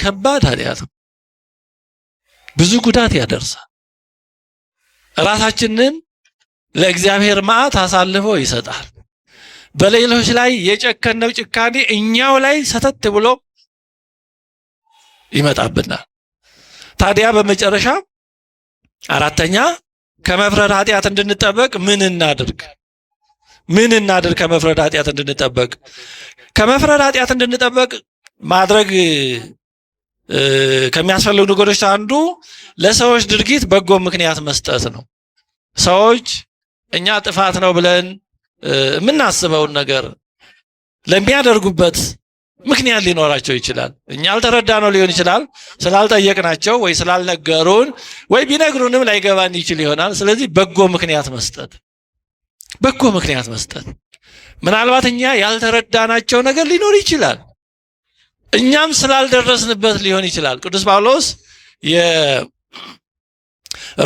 ከባድ ኃጢአት ነው፣ ብዙ ጉዳት ያደርሳል። ራሳችንን ለእግዚአብሔር መዓት አሳልፎ ይሰጣል። በሌሎች ላይ የጨከነው ጭካኔ እኛው ላይ ሰተት ብሎ ይመጣብናል። ታዲያ በመጨረሻ አራተኛ ከመፍረድ ኃጢአት እንድንጠበቅ ምን እናድርግ? ከመፍረድ ኃጢአት እንድንጠበቅ ማድረግ ከሚያስፈልጉ ነገሮች አንዱ ለሰዎች ድርጊት በጎ ምክንያት መስጠት ነው። ሰዎች እኛ ጥፋት ነው ብለን የምናስበውን ነገር ለሚያደርጉበት ምክንያት ሊኖራቸው ይችላል። እኛ አልተረዳነው ሊሆን ይችላል፣ ስላልጠየቅናቸው ወይ ስላልነገሩን ወይ ቢነግሩንም ላይገባን ይችል ይሆናል። ስለዚህ በጎ ምክንያት መስጠት ምናልባት እኛ ያልተረዳናቸው ነገር ሊኖር ይችላል፣ እኛም ስላልደረስንበት ሊሆን ይችላል። ቅዱስ ጳውሎስ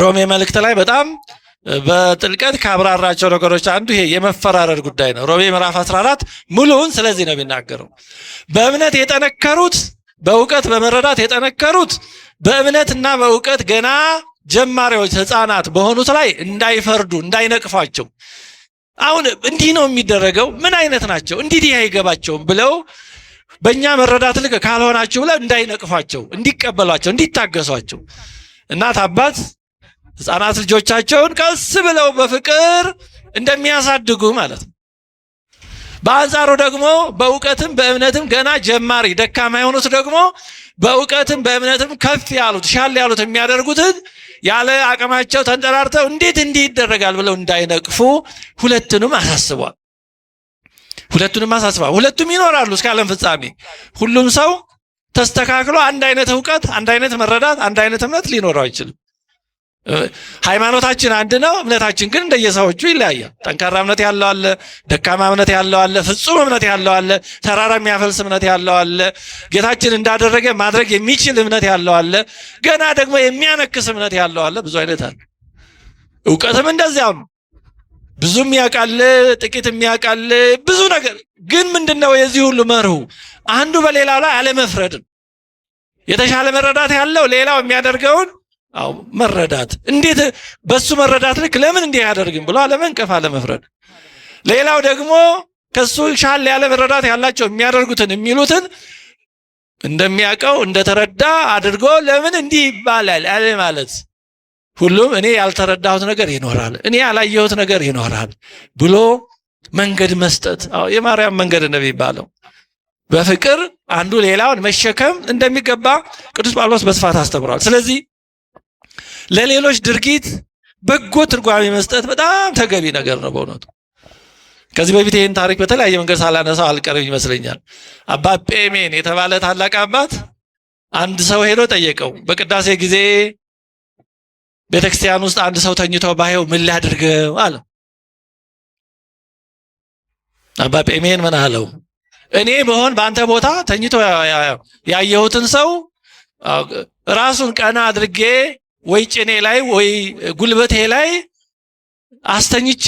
ሮሜ መልእክት ላይ በጣም በጥልቀት ካብራራቸው ነገሮች አንዱ ይሄ የመፈራረድ ጉዳይ ነው። ሮሜ ምዕራፍ 14 ሙሉውን ስለዚህ ነው የሚናገረው። በእምነት የጠነከሩት በእውቀት በመረዳት የጠነከሩት በእምነትና በእውቀት ገና ጀማሪዎች ሕፃናት በሆኑት ላይ እንዳይፈርዱ እንዳይነቅፏቸው። አሁን እንዲህ ነው የሚደረገው፣ ምን አይነት ናቸው እንዲህ አይገባቸውም ብለው በእኛ መረዳት ልክ ካልሆናችሁ ብለው እንዳይነቅፏቸው፣ እንዲቀበሏቸው፣ እንዲታገሷቸው እናት አባት ሕፃናት ልጆቻቸውን ቀስ ብለው በፍቅር እንደሚያሳድጉ ማለት ነው። በአንጻሩ ደግሞ በእውቀትም በእምነትም ገና ጀማሪ ደካማ የሆኑት ደግሞ በእውቀትም በእምነትም ከፍ ያሉት ሻል ያሉት የሚያደርጉትን ያለ አቅማቸው ተንጠራርተው እንዴት እንዲህ ይደረጋል ብለው እንዳይነቅፉ ሁለቱንም አሳስቧል። ሁለቱም ይኖራሉ እስከ ዓለም ፍጻሜ። ሁሉም ሰው ተስተካክሎ አንድ አይነት እውቀት፣ አንድ አይነት መረዳት፣ አንድ አይነት እምነት ሊኖረው አይችልም። ሃይማኖታችን አንድ ነው፣ እምነታችን ግን እንደየሰዎቹ ይለያያል። ጠንካራ እምነት ያለው አለ፣ ደካማ እምነት ያለው አለ፣ ፍጹም እምነት ያለው አለ፣ ተራራ የሚያፈልስ እምነት ያለው አለ፣ ጌታችን እንዳደረገ ማድረግ የሚችል እምነት ያለው አለ፣ ገና ደግሞ የሚያነክስ እምነት ያለው አለ። ብዙ አይነት አለ። እውቀትም እንደዚያው ነው። ብዙ የሚያውቃል፣ ጥቂት የሚያውቃል፣ ብዙ ነገር። ግን ምንድነው የዚህ ሁሉ መርሁ? አንዱ በሌላው ላይ አለመፍረድ። የተሻለ መረዳት ያለው ሌላው የሚያደርገውን መረዳት፣ እንዴት በሱ መረዳት ልክ ለምን እንዲህ ያደርግም ብሎ አለመንቀፍ፣ አለመፍረድ። ሌላው ደግሞ ከሱ ሻል ያለ መረዳት ያላቸው የሚያደርጉትን የሚሉትን እንደሚያውቀው እንደተረዳ አድርጎ ለምን እንዲህ ይባላል አለ ማለት። ሁሉም እኔ ያልተረዳሁት ነገር ይኖራል፣ እኔ ያላየሁት ነገር ይኖራል ብሎ መንገድ መስጠት። የማርያም መንገድ ነው የሚባለው። በፍቅር አንዱ ሌላውን መሸከም እንደሚገባ ቅዱስ ጳውሎስ በስፋት አስተምሯል። ስለዚህ ለሌሎች ድርጊት በጎ ትርጓሜ መስጠት በጣም ተገቢ ነገር ነው በእውነቱ። ከዚህ በፊት ይህን ታሪክ በተለያየ መንገድ ሳላነሳው አልቀርም ይመስለኛል። አባ ጴሜን የተባለ ታላቅ አባት አንድ ሰው ሄዶ ጠየቀው። በቅዳሴ ጊዜ ቤተክርስቲያን ውስጥ አንድ ሰው ተኝቶ ባየው ምን ላድርገው አለ። አባ ጴሜን ምን አለው? እኔ በሆን በአንተ ቦታ ተኝቶ ያየሁትን ሰው ራሱን ቀና አድርጌ ወይ ጭኔ ላይ ወይ ጉልበቴ ላይ አስተኝቼ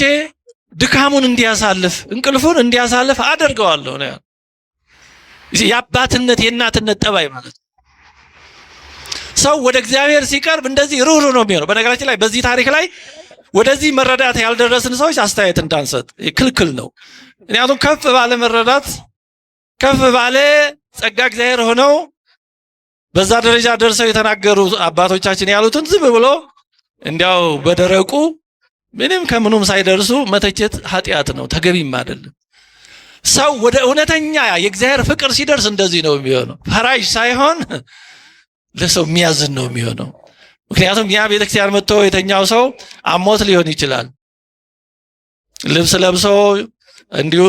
ድካሙን እንዲያሳልፍ እንቅልፉን እንዲያሳልፍ አደርገዋለሁ ነው። የአባትነት የእናትነት ጠባይ ማለት ነው። ሰው ወደ እግዚአብሔር ሲቀርብ እንደዚህ ሩህሩህ ነው የሚሆነው። በነገራችን ላይ በዚህ ታሪክ ላይ ወደዚህ መረዳት ያልደረስን ሰዎች አስተያየት እንዳንሰጥ ክልክል ነው። ምክንያቱም ከፍ ባለ መረዳት ከፍ ባለ ጸጋ እግዚአብሔር ሆነው በዛ ደረጃ ደርሰው የተናገሩ አባቶቻችን ያሉትን ዝም ብሎ እንዲያው በደረቁ ምንም ከምኑም ሳይደርሱ መተቸት ኃጢአት ነው፣ ተገቢም አይደለም። ሰው ወደ እውነተኛ የእግዚአብሔር ፍቅር ሲደርስ እንደዚህ ነው የሚሆነው። ፈራጅ ሳይሆን ለሰው የሚያዝን ነው የሚሆነው። ምክንያቱም ያ ቤተክርስቲያን መጥቶ የተኛው ሰው አሞት ሊሆን ይችላል። ልብስ ለብሶ እንዲሁ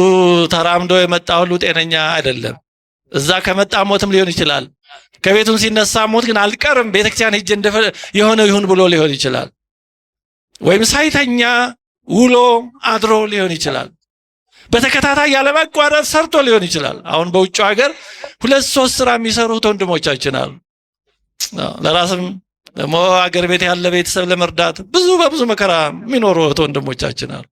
ተራምዶ የመጣ ሁሉ ጤነኛ አይደለም። እዛ ከመጣ ሞትም ሊሆን ይችላል። ከቤቱም ሲነሳ ሞት ግን አልቀርም ቤተክርስቲያን ሄጄ የሆነ ይሁን ብሎ ሊሆን ይችላል። ወይም ሳይተኛ ውሎ አድሮ ሊሆን ይችላል። በተከታታይ ያለማቋረጥ ሰርቶ ሊሆን ይችላል። አሁን በውጭ ሀገር 2-3 ስራ የሚሰሩት ወንድሞቻችን አሉ። ለራስም ደግሞ ሀገር ቤት ያለ ቤተሰብ ለመርዳት በብዙ መከራ የሚኖሩ ወንድሞቻችን አሉ።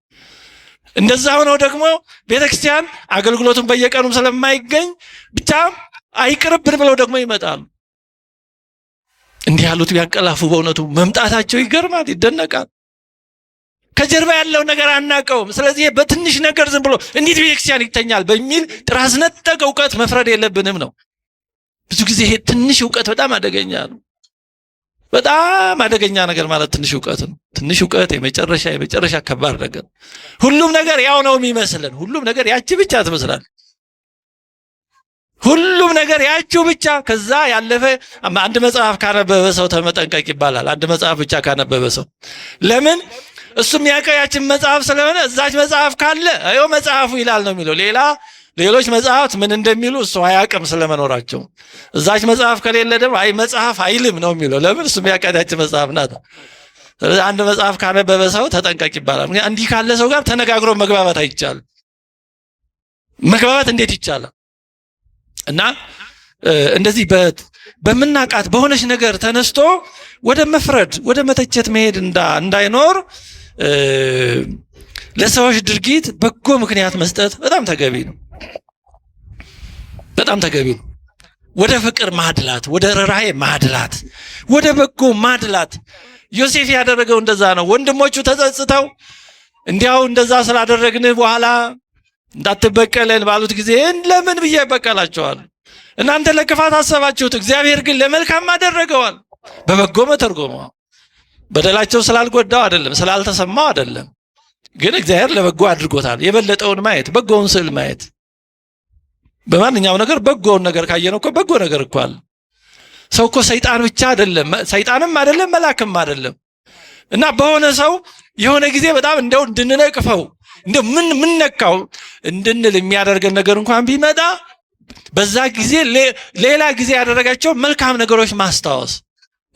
እንደዛ ሆነው ደግሞ ቤተክርስቲያን አገልግሎቱን በየቀኑም ስለማይገኝ ብቻ አይቅርብን ብለው ደግሞ ይመጣሉ። እንዲህ ያሉት ቢያንቀላፉ በእውነቱ መምጣታቸው ይገርማል፣ ይደነቃል። ከጀርባ ያለው ነገር አናውቀውም። ስለዚህ በትንሽ ነገር ዝም ብሎ እንዴት ቤተክርስቲያን ይተኛል በሚል ጥራዝ ነጠቅ እውቀት መፍረድ የለብንም ነው። ብዙ ጊዜ ይሄ ትንሽ እውቀት በጣም አደገኛ ነው። በጣም አደገኛ ነገር ማለት ትንሽ እውቀት ነው። ትንሽ እውቀት የመጨረሻ ከባድ ነገር። ሁሉም ነገር ያው ነው የሚመስለን። ሁሉም ነገር ያቺ ብቻ ትመስላል። ሁሉም ነገር ያቺው ብቻ። ከዛ ያለፈ አንድ መጽሐፍ ካነበበ ሰው ተመጠንቀቅ ይባላል። አንድ መጽሐፍ ብቻ ካነበበ ሰው ለምን እሱም ያውቀው ያችን መጽሐፍ ስለሆነ እዛች መጽሐፍ ካለ አዮ መጽሐፉ ይላል ነው የሚለው። ሌሎች መጽሐፍት ምን እንደሚሉ እሱ አያውቅም ስለመኖራቸው። እዛች መጽሐፍ ከሌለ ደግሞ አይ መጽሐፍ አይልም ነው የሚለው። ለምን እሱም ያውቀው ያችን መጽሐፍ ናት። ስለዚህ አንድ መጽሐፍ ካነበበ ሰው ተጠንቀቅ ይባላል። እንዲህ ካለ ሰው ጋር ተነጋግሮ መግባባት አይቻልም። መግባባት እንዴት ይቻላል? እና እንደዚህ በምናቃት በሆነች ነገር ተነስቶ ወደ መፍረድ ወደ መተቸት መሄድ እንዳይኖር ለሰዎች ድርጊት በጎ ምክንያት መስጠት በጣም ተገቢ ነው። በጣም ተገቢ ነው። ወደ ፍቅር ማድላት፣ ወደ ርህራሄ ማድላት፣ ወደ በጎ ማድላት። ዮሴፍ ያደረገው እንደዛ ነው። ወንድሞቹ ተጸጽተው እንዲያው እንደዛ ስላደረግን በኋላ እንዳትበቀለን ባሉት ጊዜ ለምን ብዬ ይበቀላቸዋል? እናንተ ለክፋት አሰባችሁት፣ እግዚአብሔር ግን ለመልካም አደረገዋል። በበጎ መተርጎመዋል። በደላቸው ስላልጎዳው አይደለም፣ ስላልተሰማው አይደለም፣ ግን እግዚአብሔር ለበጎ አድርጎታል። የበለጠውን ማየት፣ በጎውን ስዕል ማየት። በማንኛውም ነገር በጎውን ነገር ካየነው እኮ በጎ ነገር እኮ አለ። ሰው እኮ ሰይጣን ብቻ አይደለም፣ ሰይጣንም አይደለም፣ መልአክም አይደለም። እና በሆነ ሰው የሆነ ጊዜ በጣም እንደው እንድንነቅፈው እንደው ምን ነካው እንድንል የሚያደርገን ነገር እንኳን ቢመጣ በዛ ጊዜ ሌላ ጊዜ ያደረጋቸው መልካም ነገሮች ማስታወስ።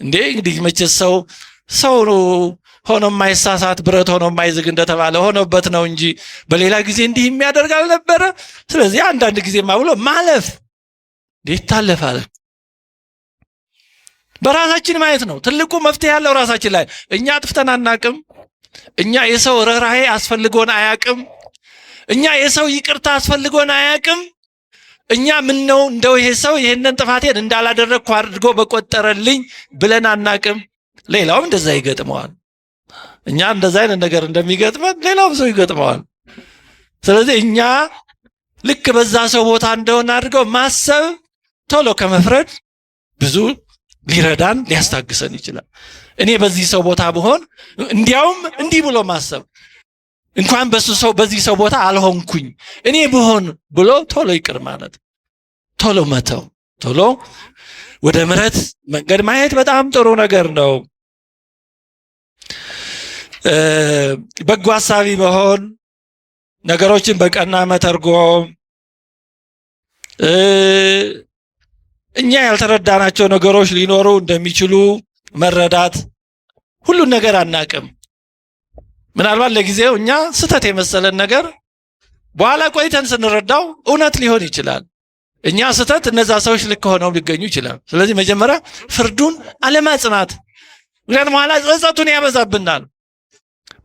እንግዲህ መቼስ ሰው ሆኖ የማይሳሳት ብረት ሆኖ የማይዝግ እንደተባለ ሆኖበት ነው እንጂ በሌላ ጊዜ እንዲህ የሚያደርግ አልነበረ። ስለዚህ አንዳንድ ጊዜማ ብሎ ማለፍ ይታለፋል። በራሳችን ማየት ነው ትልቁ መፍትሄ ያለው ራሳችን ላይ። እኛ አጥፍተን አናቅም። እኛ የሰው ርህራሄ አስፈልጎን አያቅም። እኛ የሰው ይቅርታ አስፈልጎን አያቅም። እኛ ምን ነው እንደው ይሄ ሰው ይሄንን ጥፋቴን እንዳላደረግኩ አድርጎ በቆጠረልኝ ብለን አናቅም። ሌላውም እንደዛ ይገጥመዋል። እኛ እንደዛ አይነት ነገር እንደሚገጥመን ሌላውም ሰው ይገጥመዋል። ስለዚህ እኛ ልክ በዛ ሰው ቦታ እንደሆነ አድርገው ማሰብ ቶሎ ከመፍረድ ብዙ ሊረዳን ሊያስታግሰን ይችላል። እኔ በዚህ ሰው ቦታ ብሆን እንዲያውም እንዲህ ብሎ ማሰብ እንኳን በዚህ ሰው ቦታ አልሆንኩኝ እኔ ብሆን ብሎ ቶሎ ይቅር ማለት፣ ቶሎ መተው፣ ቶሎ ወደ ምሕረት መንገድ ማየት በጣም ጥሩ ነገር ነው። በጎ ሐሳቢ መሆን፣ ነገሮችን በቀና መተርጎም፣ እኛ ያልተረዳናቸው ነገሮች ሊኖሩ እንደሚችሉ መረዳት። ሁሉን ነገር አናቅም። ምናልባት ለጊዜው እኛ ስተት የመሰለን ነገር በኋላ ቆይተን ስንረዳው እውነት ሊሆን ይችላል። እኛ ስተት፣ እነዛ ሰዎች ልክ ሆነው ሊገኙ ይችላል። ስለዚህ መጀመሪያ ፍርዱን አለማጽናት፣ ምክንያቱም በኋላ ጸጸቱን ያበዛብናል።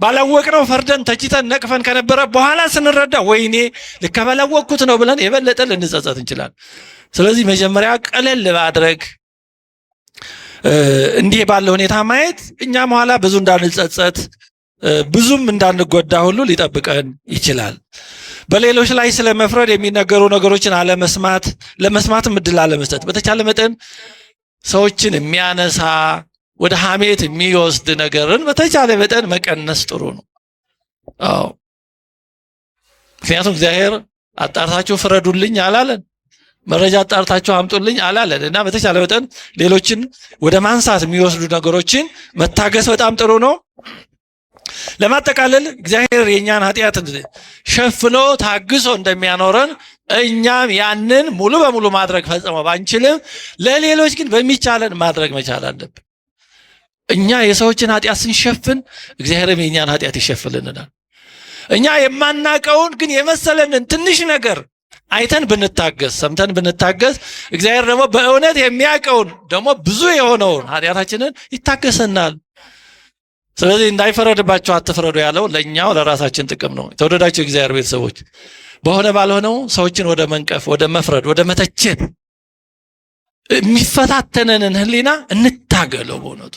ባላወቅነው ፈርደን ተችተን ነቅፈን ከነበረ በኋላ ስንረዳ ወይኔ ልክ ባላወቅኩት ነው ብለን የበለጠ ልንጸጸት እንችላለን። ስለዚህ መጀመሪያ ቀለል ማድረግ፣ እንዲህ ባለ ሁኔታ ማየት እኛም ኋላ ብዙ እንዳንጸጸት ብዙም እንዳንጎዳ ሁሉ ሊጠብቀን ይችላል። በሌሎች ላይ ስለመፍረድ የሚነገሩ ነገሮችን አለመስማት፣ ለመስማትም እድል አለመስጠት። በተቻለ መጠን ሰዎችን የሚያነሳ ወደ ሐሜት የሚወስድ ነገርን በተቻለ መጠን መቀነስ ጥሩ ነው። አዎ፣ ምክንያቱም እግዚአብሔር አጣርታችሁ ፍረዱልኝ አላለን፣ መረጃ አጣርታችሁ አምጡልኝ አላለን። እና በተቻለ መጠን ሌሎችን ወደ ማንሳት የሚወስዱ ነገሮችን መታገስ በጣም ጥሩ ነው። ለማጠቃለል እግዚአብሔር የኛን ኃጢአት ሸፍኖ ታግሶ እንደሚያኖረን እኛም ያንን ሙሉ በሙሉ ማድረግ ፈጽሞ ባንችልም ለሌሎች ግን በሚቻለን ማድረግ መቻል አለብን። እኛ የሰዎችን ኃጢአት ስንሸፍን እግዚአብሔርም የኛን ኃጢአት ይሸፍልናል። እኛ የማናቀውን ግን የመሰለንን ትንሽ ነገር አይተን ብንታገስ፣ ሰምተን ብንታገስ እግዚአብሔር ደግሞ በእውነት የሚያውቀውን ደግሞ ብዙ የሆነውን ኃጢአታችንን ይታገሰናል። ስለዚህ እንዳይፈረድባቸው አትፍረዱ ያለው ለእኛው ለራሳችን ጥቅም ነው። የተወደዳቸው እግዚአብሔር ቤተሰቦች፣ በሆነ ባልሆነው ሰዎችን ወደ መንቀፍ፣ ወደ መፍረድ፣ ወደ መተቸት የሚፈታተነንን ሕሊና እንታገለው። በእውነቱ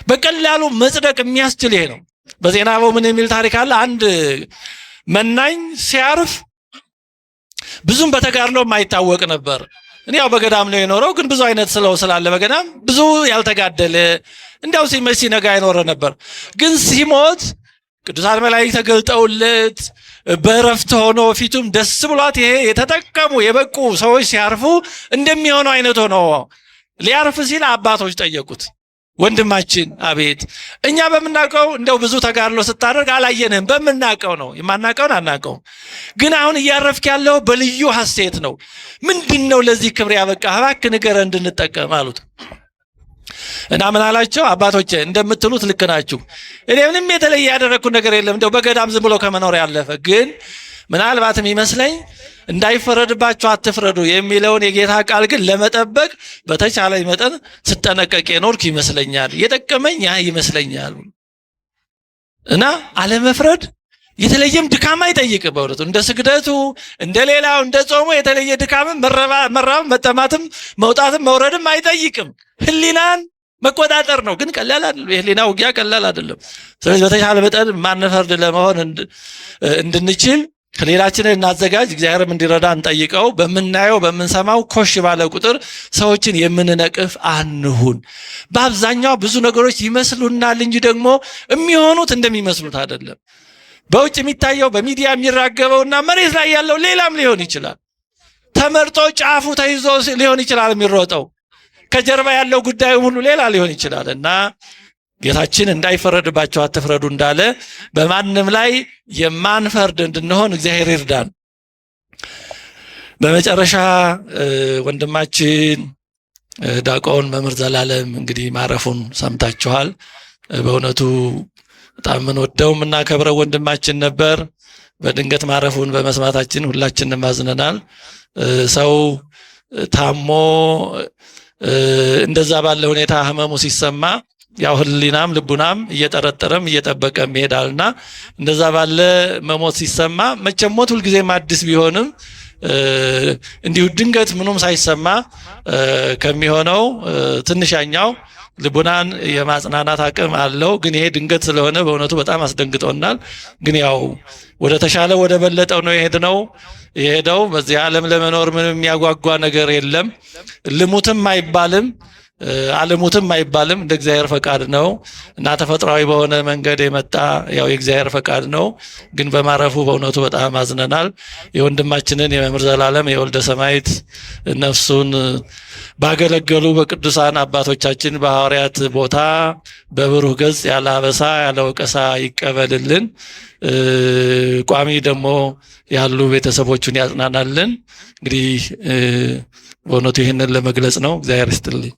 በቀላሉ መጽደቅ የሚያስችል ይሄ ነው። በዜና ምን የሚል ታሪክ አለ? አንድ መናኝ ሲያርፍ ብዙም በተጋድሎ የማይታወቅ ነበር። እኔ ያው በገዳም ነው የኖረው፣ ግን ብዙ አይነት ስላለ በገዳም ብዙ ያልተጋደለ እንዲያው ሲመሽ ሲነጋ አይኖረ ነበር። ግን ሲሞት ቅዱሳን መላእክት ተገልጠውለት በእረፍት ሆኖ ፊቱም ደስ ብሏት ይሄ የተጠቀሙ የበቁ ሰዎች ሲያርፉ እንደሚሆነው አይነት ሆኖ ሊያርፍ ሲል አባቶች ጠየቁት። ወንድማችን አቤት፣ እኛ በምናውቀው እንደው ብዙ ተጋድሎ ስታደርግ አላየንህም። በምናውቀው ነው፣ የማናውቀውን አናውቀውም። ግን አሁን እያረፍክ ያለው በልዩ ሐሴት ነው። ምንድነው ለዚህ ክብር ያበቃ? እባክህ ንገረን እንድንጠቀም አሉት። እና ምን አላቸው? አባቶቼ እንደምትሉት ልክ ናችሁ። እኔ ምንም የተለየ ያደረግኩት ነገር የለም፣ እንደው በገዳም ዝም ብሎ ከመኖር ያለፈ። ግን ምናልባትም ይመስለኝ እንዳይፈረድባችሁ አትፍረዱ የሚለውን የጌታ ቃል ግን ለመጠበቅ በተቻለ መጠን ስጠነቀቅ የኖርክ ይመስለኛል። የጠቀመኝ ያ ይመስለኛል። እና አለመፍረድ የተለየም ድካም አይጠይቅም። በእውነቱ እንደ ስግደቱ እንደ ሌላው እንደ ጾሙ የተለየ ድካምም መራብም መጠማትም መውጣትም መውረድም አይጠይቅም። ህሊናን መቆጣጠር ነው። ግን ቀላል አይደለም። የህሊና ውጊያ ቀላል አይደለም። ስለዚህ በተቻለ መጠን ማንፈርድ ለመሆን እንድንችል ሌላችንን እናዘጋጅ። እግዚአብሔርም እንዲረዳ እንጠይቀው። በምናየው በምንሰማው ኮሽ ባለ ቁጥር ሰዎችን የምንነቅፍ አንሁን። በአብዛኛው ብዙ ነገሮች ይመስሉናል እንጂ ደግሞ የሚሆኑት እንደሚመስሉት አይደለም። በውጭ የሚታየው በሚዲያ የሚራገበውና መሬት ላይ ያለው ሌላም ሊሆን ይችላል። ተመርጦ ጫፉ ተይዞ ሊሆን ይችላል የሚሮጠው። ከጀርባ ያለው ጉዳዩ ሁሉ ሌላ ሊሆን ይችላል እና ጌታችን እንዳይፈረድባቸው አትፍረዱ እንዳለ በማንም ላይ የማንፈርድ እንድንሆን እግዚአብሔር ይርዳን። በመጨረሻ ወንድማችን ዲያቆን መምህር ዘላለም እንግዲህ ማረፉን ሰምታችኋል። በእውነቱ በጣም የምንወደው የምናከብረው ወንድማችን ነበር። በድንገት ማረፉን በመስማታችን ሁላችንም አዝነናል። ሰው ታሞ እንደዛ ባለ ሁኔታ ህመሙ ሲሰማ ያው ህሊናም ልቡናም እየጠረጠረም እየጠበቀም ይሄዳልና እንደዛ ባለ መሞት ሲሰማ መቼም ሞት ሁልጊዜም አዲስ ቢሆንም እንዲሁ ድንገት ምንም ሳይሰማ ከሚሆነው ትንሻኛው ልቡናን የማጽናናት አቅም አለው። ግን ይሄ ድንገት ስለሆነ በእውነቱ በጣም አስደንግጦናል። ግን ያው ወደ ተሻለ ወደ በለጠው ነው የሄደው። በዚህ ዓለም ለመኖር ምንም የሚያጓጓ ነገር የለም። ልሙትም አይባልም አለሙትም አይባልም። እንደ እግዚአብሔር ፈቃድ ነው እና ተፈጥሯዊ በሆነ መንገድ የመጣ ያው የእግዚአብሔር ፈቃድ ነው። ግን በማረፉ በእውነቱ በጣም አዝነናል። የወንድማችንን የመምህር ዘላለም የወልደ ሰማዕት ነፍሱን ባገለገሉ በቅዱሳን አባቶቻችን በሐዋርያት ቦታ በብሩህ ገጽ ያለ አበሳ ያለ ወቀሳ ይቀበልልን። ቋሚ ደግሞ ያሉ ቤተሰቦቹን ያጽናናልን። እንግዲህ በእውነቱ ይህንን ለመግለጽ ነው። እግዚአብሔር ይስጥልኝ።